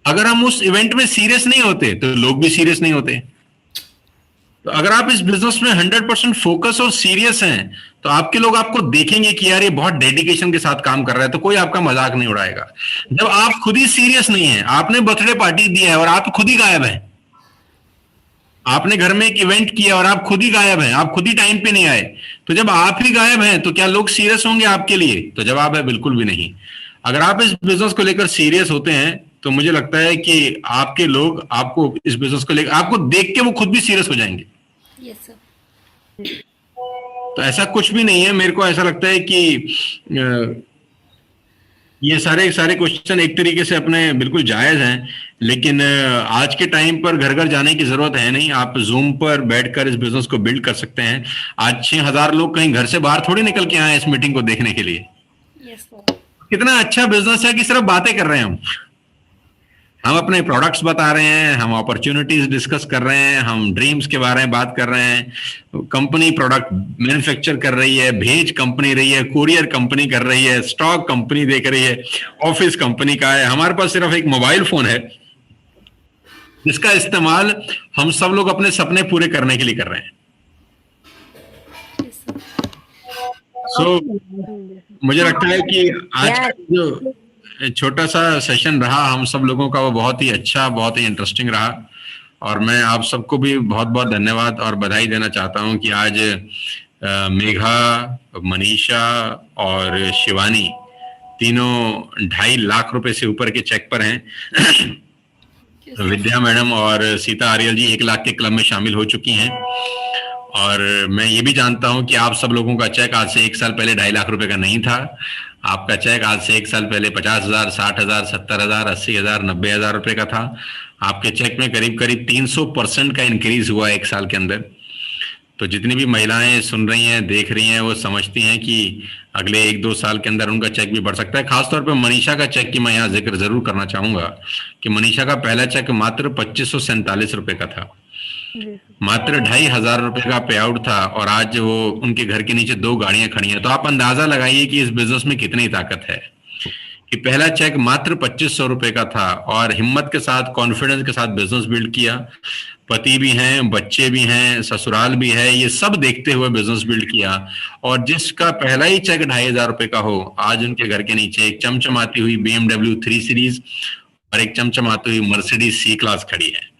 अगर हम उस इवेंट में सीरियस नहीं होते तो लोग भी सीरियस नहीं होते। तो अगर आप इस बिजनेस में 100% फोकस और सीरियस हैं तो आपके लोग आपको देखेंगे कि यार ये बहुत डेडिकेशन के साथ काम कर रहा है, तो कोई आपका मजाक नहीं उड़ाएगा। जब आप खुद ही सीरियस नहीं है, आपने बर्थडे पार्टी दिया है और आप खुद ही गायब हैं, आपने घर में एक इवेंट किया और आप खुद ही गायब हैं, आप खुद ही टाइम पे नहीं आए, तो जब आप ही गायब हैं तो क्या लोग सीरियस होंगे आपके लिए? तो जवाब है बिल्कुल भी नहीं। अगर आप इस बिजनेस को लेकर सीरियस होते हैं तो मुझे लगता है कि आपके लोग आपको इस बिजनेस को लेकर, आपको देख के वो खुद भी सीरियस हो जाएंगे। Yes sir. तो ऐसा कुछ भी नहीं है। मेरे को ऐसा लगता है कि ये सारे सारे क्वेश्चन एक तरीके से अपने बिल्कुल जायज हैं, लेकिन आज के टाइम पर घर घर जाने की जरूरत है नहीं। आप जूम पर बैठकर इस बिजनेस को बिल्ड कर सकते हैं। आज 6,000 लोग कहीं घर से बाहर थोड़ी निकल के आए हैं इस मीटिंग को देखने के लिए। Yes sir. कितना अच्छा बिजनेस है कि सिर्फ बातें कर रहे हैं हम अपने प्रोडक्ट्स बता रहे हैं, हम अपॉर्चुनिटीज डिस्कस कर रहे हैं, हम ड्रीम्स के बारे में बात कर रहे हैं। कंपनी प्रोडक्ट मैन्युफैक्चर कर रही है, भेज कंपनी रही है, कुरियर कंपनी कर रही है, स्टॉक कंपनी देख रही है, ऑफिस कंपनी का है। हमारे पास सिर्फ एक मोबाइल फोन है जिसका इस्तेमाल हम सब लोग अपने सपने पूरे करने के लिए कर रहे हैं। Yes sir. सो मुझे लगता है कि आज का जो छोटा सा सेशन रहा हम सब लोगों का, वो बहुत ही अच्छा, बहुत ही इंटरेस्टिंग रहा। और मैं आप सबको भी बहुत बहुत धन्यवाद और बधाई देना चाहता हूं कि आज मेघा, मनीषा और शिवानी तीनों 2.5 लाख रुपए से ऊपर के चेक पर हैं। विद्या मैडम और सीता आर्यल जी 1 लाख के क्लब में शामिल हो चुकी हैं। और मैं ये भी जानता हूं कि आप सब लोगों का चेक आज से 1 साल पहले 2.5 लाख रुपए का नहीं था। आपका चेक आज से 1 साल पहले 50,000, 60,000, 70,000, 80,000, 90,000 रुपए का था। आपके चेक में करीब करीब 300% का इंक्रीज हुआ 1 साल के अंदर। तो जितनी भी महिलाएं सुन रही हैं, देख रही हैं, वो समझती हैं कि अगले 1-2 साल के अंदर उनका चेक भी बढ़ सकता है। खासतौर पर मनीषा का चेक की मैं यहाँ जिक्र जरूर करना चाहूंगा कि मनीषा का पहला चेक मात्र 2547 रुपए का था, मात्र 2,500 रुपए का पे आउट था, और आज वो उनके घर के नीचे 2 गाड़ियां खड़ी हैं। तो आप अंदाजा लगाइए कि इस बिजनेस में कितनी ताकत है कि पहला चेक मात्र 2500 रुपए का था और हिम्मत के साथ, कॉन्फिडेंस के साथ बिजनेस बिल्ड किया। पति भी हैं, बच्चे भी हैं, ससुराल भी है, ये सब देखते हुए बिजनेस बिल्ड किया। और जिसका पहला ही चेक 2,500 रुपए का हो, आज उनके घर के नीचे एक चमचमाती हुई BMW 3 सीरीज और एक चमचमाती हुई मर्सिडीज C क्लास खड़ी है।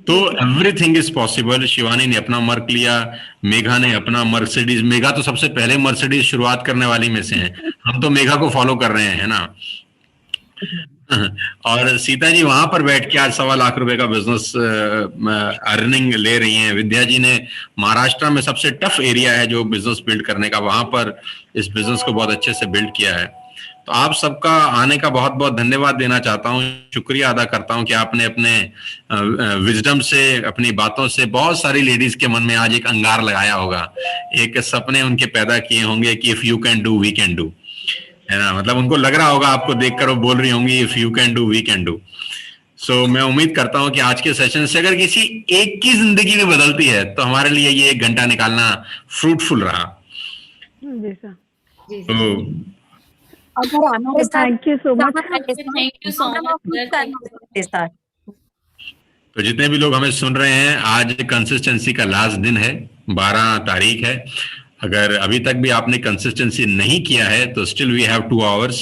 तो एवरीथिंग इज पॉसिबल। शिवानी ने अपना मर्क लिया, मेघा ने अपना मर्सिडीज। मेघा तो सबसे पहले मर्सिडीज शुरुआत करने वाली में से हैं, हम तो मेघा को फॉलो कर रहे हैं, है ना। और सीता जी वहां पर बैठ के आज 1.25 लाख रुपए का बिजनेस अर्निंग ले रही हैं। विद्या जी ने महाराष्ट्र में सबसे टफ एरिया है जो बिजनेस बिल्ड करने का, वहां पर इस बिजनेस को बहुत अच्छे से बिल्ड किया है। तो आप सबका आने का बहुत बहुत धन्यवाद देना चाहता हूँ, शुक्रिया अदा करता हूँ कि आपने अपने विजडम से, अपनी बातों से बहुत सारी लेडीज के मन में आज एक अंगार लगाया होगा, एक सपने उनके पैदा किए होंगे कि if you can do we can do, है ना। मतलब उनको लग रहा होगा, आपको देखकर वो बोल रही होंगी if you can do we can do. So मैं उम्मीद करता हूँ कि आज के सेशन से अगर किसी एक की जिंदगी भी बदलती है तो हमारे लिए ये 1 घंटा निकालना फ्रूटफुल रहा। जी सर। तो अगर हमारे साथ thank you so much. Thank you so much sir. तो जितने भी लोग हमें सुन रहे हैं, आज कंसिस्टेंसी का लास्ट दिन है, 12 तारीख है। अगर अभी तक भी आपने कंसिस्टेंसी नहीं किया है तो स्टिल वी हैव 2 आवर्स,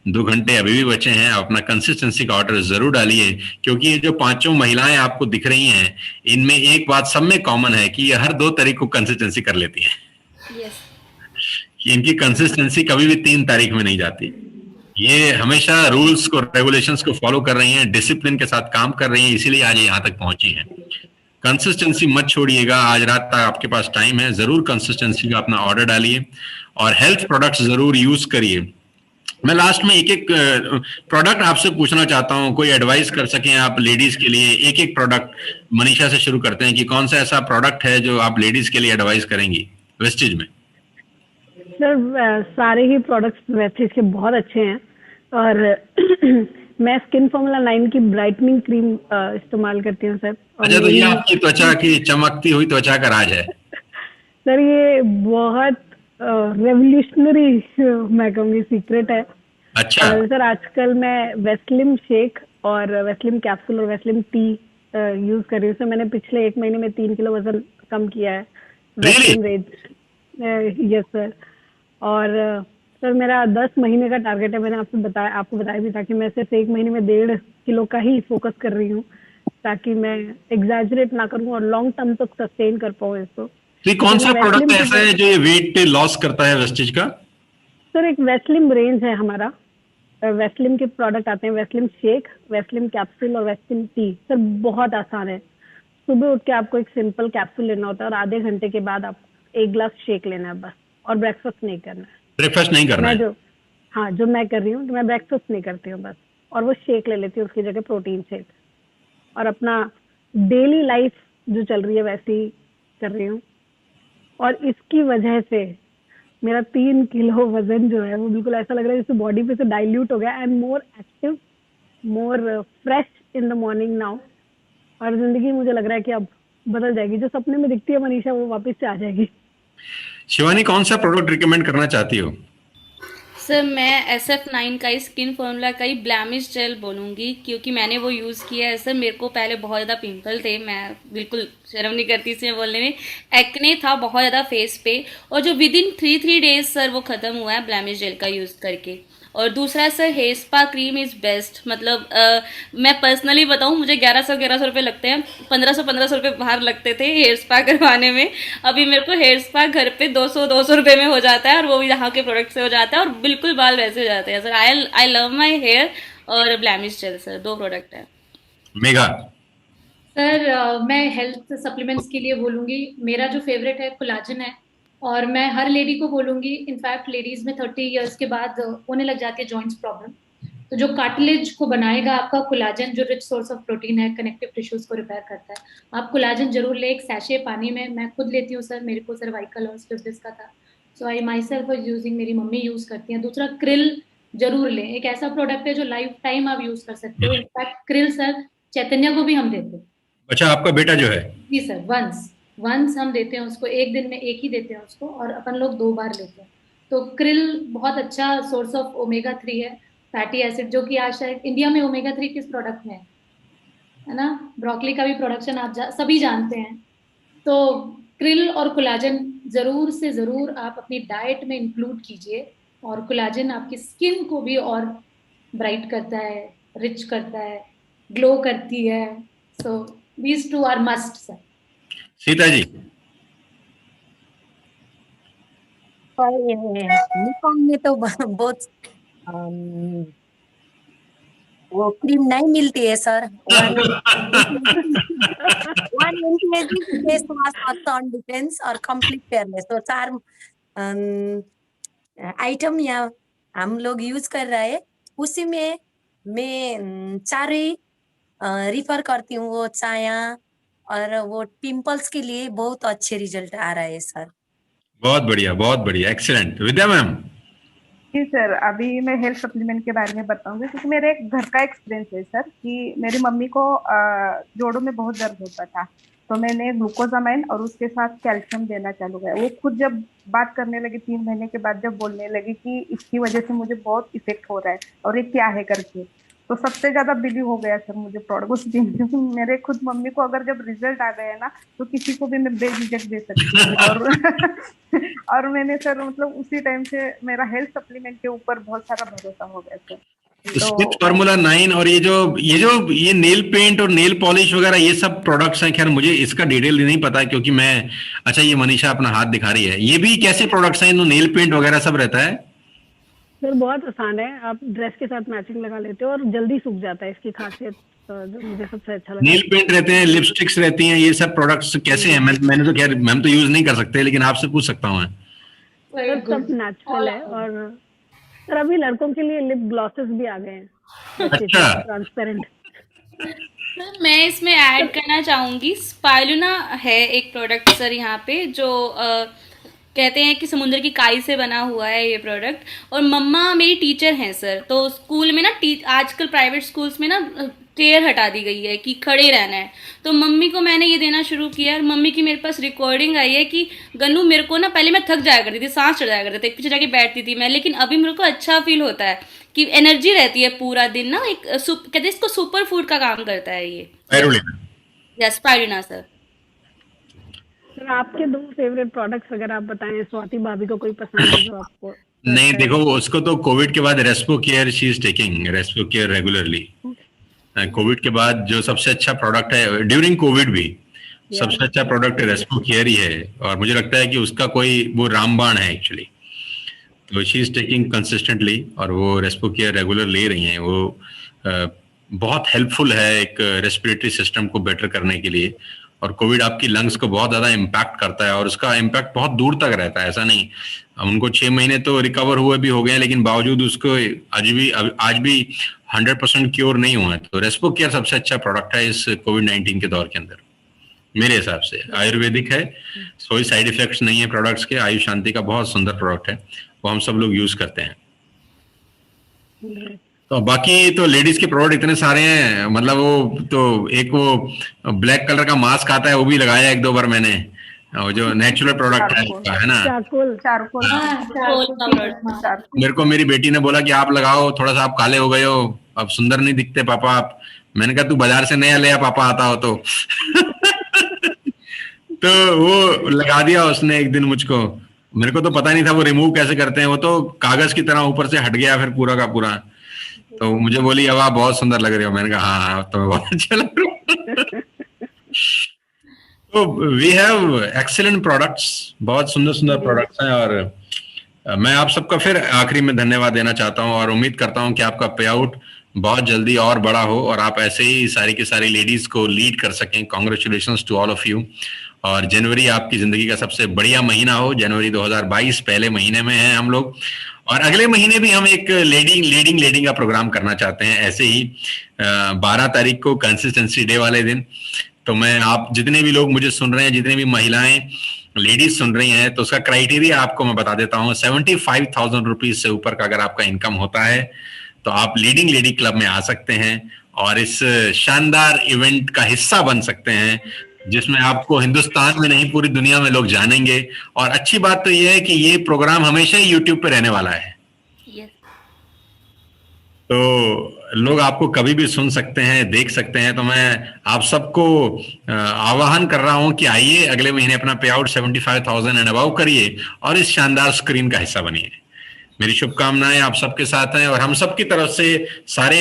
2 घंटे अभी भी बचे हैं। अपना कंसिस्टेंसी का ऑर्डर जरूर डालिए, क्योंकि ये जो 5 महिलाएं आपको दिख रही हैं, इनमें एक बात सब में कॉमन है कि ये हर 2 तारीख को कंसिस्टेंसी कर लेती हैं। यस कि इनकी कंसिस्टेंसी कभी भी 3 तारीख में नहीं जाती। ये हमेशा रूल्स को, रेगुलेशंस को फॉलो कर रही हैं, डिसिप्लिन के साथ काम कर रही हैं, इसीलिए आज यहाँ तक पहुंची हैं। कंसिस्टेंसी मत छोड़िएगा, आज रात तक आपके पास टाइम है, जरूर कंसिस्टेंसी का अपना ऑर्डर डालिए और हेल्थ प्रोडक्ट्स जरूर यूज करिए। मैं लास्ट में एक प्रोडक्ट आपसे पूछना चाहता हूँ, कोई एडवाइस कर सकें आप लेडीज के लिए? एक प्रोडक्ट, मनीषा से शुरू करते हैं कि कौन सा ऐसा प्रोडक्ट है जो आप लेडीज के लिए एडवाइस करेंगी वेस्टेज में? सर सारे ही प्रोडक्ट्स वेस्टेज के बहुत अच्छे हैं और मैं स्किन फॉर्मूला 9 की ब्राइटनिंग क्रीम इस्तेमाल करती हूँ सर। अच्छा, तो ये आपकी त्वचा की चमकती हुई त्वचा का राज है? सर ये बहुत रेवोल्यूशनरी मैं कहूँगी सीक्रेट है। अच्छा। सर आजकल मैं वेस्लिम शेक और वेस्लिम कैप्सूल और वेस्लिम टी यूज कर रही हूँ। सर मैंने पिछले 1 महीने में 3 किलो वजन कम किया है Really? वैक्सीन रेज। Yes sir. और सर मेरा 10 महीने का टारगेट है। मैंने आपको बताया भी था कि मैं सिर्फ 1 महीने में 1.5 किलो का ही फोकस कर रही हूँ, ताकि मैं एग्जैजरेट ना करूँ और लॉन्ग टर्म तक सस्टेन कर पाऊँ इसको। तो ये कौन सर सा मैं प्रोडक्ट वैसलिन ऐसा है जो ये वेट लॉस करता है वेस्टेज का? सर एक वैसलिन रेंज है हमारा। वैसलिन के प्रोडक्ट आते हैं, वैसलिन शेक, वैसलिन कैप्सूल और वैसलिन टी। सर बहुत आसान है। सुबह उठ के आपको एक सिंपल कैप्सूल लेना होता है और आधे घंटे के बाद आप 1 ग्लास शेक लेना है बस, और ब्रेकफास्ट नहीं करना है। ब्रेकफास्ट नहीं करना मैं है? जो मैं कर रही हूँ, मैं ब्रेकफास्ट नहीं करती हूँ बस, और वो शेक ले लेती हूँ उसकी जगह, प्रोटीन शेक। और अपना डेली लाइफ जो चल रही है वैसे ही कर रही हूँ, और इसकी वजह से मेरा 3 किलो वजन जो है वो बिल्कुल ऐसा लग रहा है जैसे बॉडी पे से डाइल्यूट हो गया। I am more active, more fresh in the morning now. और जिंदगी मुझे लग रहा है कि अब बदल जाएगी। जो सपने में दिखती है मनीषा, वो वापस से आ जाएगी। शिवानी, कौन सा प्रोडक्ट रिकमेंड करना चाहती हो? सर मैं SF9 का ही स्किन फॉर्मूला का ही ब्लैमिश जेल बोलूँगी, क्योंकि मैंने वो यूज़ किया है सर। मेरे को पहले बहुत ज़्यादा पिंपल थे, मैं बिल्कुल शर्म नहीं करती इसमें बोलने में। एक्ने था बहुत ज़्यादा फेस पे, और जो विद इन 3 डेज सर वो ख़त्म हुआ है ब्लैमिश जेल का यूज़ करके। और दूसरा sir hair spa cream is best. मतलब मैं पर्सनली बताऊँ, मुझे 1100 रुपये लगते हैं, 1500 रुपये बाहर लगते थे हेयर स्पा करवाने में। अभी मेरे को हेयर स्पा घर पे 200 रुपये में हो जाता है, और वो भी यहाँ के प्रोडक्ट से हो जाता है, और बिल्कुल बाल वैसे हो जाते हैं sir. I love my hair और ब्लैमिश जेल सर, 2 प्रोडक्ट है। मेघा? सर मैं हेल्थ सप्लीमेंट्स के लिए बोलूँगी, मेरा जो फेवरेट है कोलाजन है। और मैं हर लेडी को बोलूँगी, इनफैक्ट लेडीज़ में 30 इयर्स के बाद होने लग जाती है जॉइंट्स प्रॉब्लम। तो जो कार्टिलेज को बनाएगा आपका कोलाजन, जो रिच सोर्स ऑफ प्रोटीन है, कनेक्टिव टिश्यूज को रिपेयर करता है। आप कोलाजन जरूर ले, एक सैशे पानी में। मैं खुद लेती हूँ सर, मेरे को सर्वाइकल और स्लिप डिस्क का था, सो आई माई सेल्फ वाज यूजिंग, मेरी मम्मी यूज़ करती हैं। दूसरा क्रिल जरूर लें, एक ऐसा प्रोडक्ट है जो लाइफ टाइम आप यूज़ कर सकते हो। इनफैक्ट क्रिल सर चैतन्य को भी हम देते हैं। अच्छा, आपका बेटा जो है? जी सर, वंस हम देते हैं उसको, एक दिन में एक ही देते हैं उसको, और अपन लोग 2 बार लेते हैं। तो क्रिल बहुत अच्छा सोर्स ऑफ ओमेगा 3 है, फैटी एसिड, जो कि आज शायद इंडिया में ओमेगा 3 किस प्रोडक्ट में है ना, ब्रोकली का भी प्रोडक्शन आप सभी जानते हैं। तो क्रिल और कोलाजन जरूर से जरूर आप अपनी डाइट में इंक्लूड कीजिए। और कोलाजन आपकी स्किन को भी और ब्राइट करता है, रिच करता है, ग्लो करती है। सो these two are must sir। Sita ji? पर ये निकॉन में तो बहुत अम, वो क्रीम नहीं मिलती है सर। 1 फेस मास्क और सन डिफेंस और कंप्लीट फेयरनेस, तो 4 आइटम यहाँ हम लोग यूज कर रहे हैं। उसी में मैं 4 ही रिफर करती हूँ। वो छाया और वो पिंपल्स के लिए बहुत अच्छे रिजल्ट आ रहा है सर। बहुत बढ़िया, एक्सीलेंट। विद्या मैम? जी सर, अभी मैं हेल्थ सप्लीमेंट के बारे में बताऊंगी, क्योंकि मेरे एक घर का एक्सपीरियंस है सर, कि मेरी मम्मी को जोड़ों में बहुत दर्द होता था। तो मैंने ग्लूकोजामाइन और उसके साथ कैल्शियम देना चालू किया। वो खुद जब बात करने लगी 3 महीने के बाद, जब बोलने लगी कि इसकी वजह से मुझे बहुत इफेक्ट हो रहा है और ये क्या है करके, तो सबसे ज्यादा बिलीव हो गया सर मुझे प्रोडक्ट उस दिन। क्योंकि मेरे खुद मम्मी को अगर जब रिजल्ट आ गया ना, तो किसी को भी मैं बेझिझक दे सकती हूँ। और और मैंने सर मतलब उसी टाइम से मेरा हेल्थ सप्लीमेंट के ऊपर बहुत सारा भरोसा हो गया सर। स्मिथ तो फार्मूला 9 और ये नेल पेंट और नेल पॉलिश वगैरह ये सब प्रोडक्ट्स हैं। खैर मुझे इसका डिटेल नहीं पता, क्योंकि मैं, अच्छा ये मनीषा अपना हाथ दिखा रही है, ये भी कैसे प्रोडक्ट्स हैं? नेल पेंट वगैरह सब रहता है? सर बहुत आसान है, आप ड्रेस के साथ मैचिंग लगा लेते हो और जल्दी सूख जाता है। इसकी खासियत जो मुझे सबसे अच्छा लगा। नेल पेंट रहते हैं, लिपस्टिक्स रहती हैं, ये सब प्रोडक्ट्स कैसे हैं? मैंने तो खैर मैम तो यूज नहीं कर सकते, लेकिन आपसे पूछ सकता हूँ मैं। सर सब नेचुरल है। और सर अभी लड़कों के लिए लिप ग्लॉसेस भी आ गए हैं, अच्छा। ट्रांसपेरेंट। सर मैं इसमें ऐड करना चाहूँगी, स्पाइरुलिना है एक प्रोडक्ट सर यहाँ पे, जो कहते हैं कि समुद्र की काई से बना हुआ है ये प्रोडक्ट। और मम्मा मेरी टीचर हैं सर, तो स्कूल में ना आजकल प्राइवेट स्कूल्स में ना चेयर हटा दी गई है कि खड़े रहना है, तो मम्मी को मैंने ये देना शुरू किया। और मम्मी की मेरे पास रिकॉर्डिंग आई है कि गन्नू मेरे को ना, पहले मैं थक जाया करती थी, सांस चढ़ जाया करते थे, पीछे जाके बैठती थी मैं, लेकिन अभी मेरे को अच्छा फील होता है कि एनर्जी रहती है पूरा दिन ना। एक कहते हैं इसको सुपर फूड का काम करता है ये। Spirulina? Yes spirulina sir. Sir आपके 2 फेवरेट प्रोडक्ट्स अगर आप बताएं, स्वाति भाभी को कोई पसंद है जो आपको नहीं लगता है? देखो, उसको तो कोविड के बाद Respo care she is taking Respo care regularly. Covid के बाद जो सबसे अच्छा प्रोडक्ट है ड्यूरिंग कोविड भी सबसे अच्छा प्रोडक्ट रेस्पो केयर ही है, और मुझे लगता है कि उसका कोई वो रामबाण है एक्चुअली। तो शी इज टेकिंग कंसिस्टेंटली, और वो रेस्पो केयर रेगुलर ले रही हैं। वो बहुत हेल्पफुल है एक रेस्पिरेटरी सिस्टम को बेटर करने के लिए। और कोविड आपकी लंग्स को बहुत ज्यादा इम्पैक्ट करता है, और उसका इम्पैक्ट बहुत दूर तक रहता है। ऐसा नहीं, उनको 6 महीने तो रिकवर हुए भी हो गए, लेकिन बावजूद उसको आज भी 100% क्योर नहीं हुआ है। तो रेस्पो केयर सबसे अच्छा प्रोडक्ट है इस कोविड-19 के दौर के अंदर मेरे हिसाब से। आयुर्वेदिक है, कोई साइड इफेक्ट्स नहीं है प्रोडक्ट्स के। आयुष शांति का बहुत सुंदर प्रोडक्ट है, वो हम सब लोग यूज करते हैं। तो बाकी तो लेडीज के प्रोडक्ट इतने सारे हैं, मतलब वो तो एक वो ब्लैक कलर का मास्क आता है, वो भी लगाया 1-2 बार मैंने, वो जो नेचुरल प्रोडक्ट है उसका, है ना। चारकोल चारकोल मेरे को मेरी बेटी ने बोला कि आप लगाओ, थोड़ा सा आप काले हो गए हो, अब सुंदर नहीं दिखते पापा आप। मैंने कहा तू बाजार से नया ले आ पापा, आता हो तो। तो वो लगा दिया उसने एक दिन मुझको। मेरे को तो पता नहीं था वो रिमूव कैसे करते हैं, वो तो कागज की तरह ऊपर से हट गया फिर पूरा का पूरा। तो मुझे बोली अब आप बहुत सुंदर लग रहे हो। मैंने कहा हाँ हाँ, तो मैं बहुत अच्छा लग रहा हूँ। तो वी हैव एक्सीलेंट प्रोडक्ट्स, बहुत सुंदर सुंदर प्रोडक्ट्स हैं। और मैं आप सबका फिर आखिरी में धन्यवाद देना चाहता हूं, और उम्मीद करता हूं कि आपका पे आउट बहुत जल्दी और बड़ा हो, और आप ऐसे ही सारी की सारी लेडीज को लीड कर सकें। Congratulations to all of you. और जनवरी आपकी जिंदगी का सबसे बढ़िया महीना हो। जनवरी 2022 पहले महीने में है हम लोग, और अगले महीने भी हम एक लीडिंग का प्रोग्राम करना चाहते हैं ऐसे ही 12 तारीख को कंसिस्टेंसी डे वाले दिन। तो मैं, आप जितने भी लोग मुझे सुन रहे हैं, जितने भी महिलाएं लेडीज सुन रही हैं, तो उसका क्राइटेरिया आपको मैं बता देता हूँ। 75,000 रुपीज से ऊपर का अगर आपका इनकम होता है तो आप लीडिंग लेडी क्लब में आ सकते हैं, और इस शानदार इवेंट का हिस्सा बन सकते हैं, जिसमें आपको हिंदुस्तान में नहीं पूरी दुनिया में लोग जानेंगे। और अच्छी बात तो यह है कि ये प्रोग्राम हमेशा ही यूट्यूब पे रहने वाला है, यस तो लोग आपको कभी भी सुन सकते हैं, देख सकते हैं। तो मैं आप सबको आह्वान कर रहा हूं कि आइए अगले महीने अपना पे आउट 75,000 एंड अबाउ करिए, और इस शानदार स्क्रीन का हिस्सा बनिए। मेरी शुभकामनाएं आप सबके साथ हैं, और हम सब की तरफ से सारे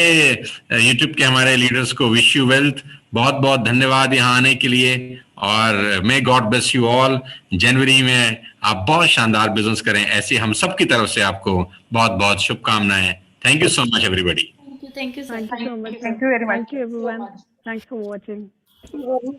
यूट्यूब के हमारे लीडर्स को विश यू वेल्थ। बहुत बहुत धन्यवाद यहाँ आने के लिए, और may God bless you all. जनवरी में आप बहुत शानदार बिजनेस करें, ऐसे हम सब की तरफ से आपको बहुत बहुत शुभकामनाएं। Thank you so much everybody. Thank you sir. Thank you so much. Thank you very much. Thank you everyone. Thanks for watching. जरूर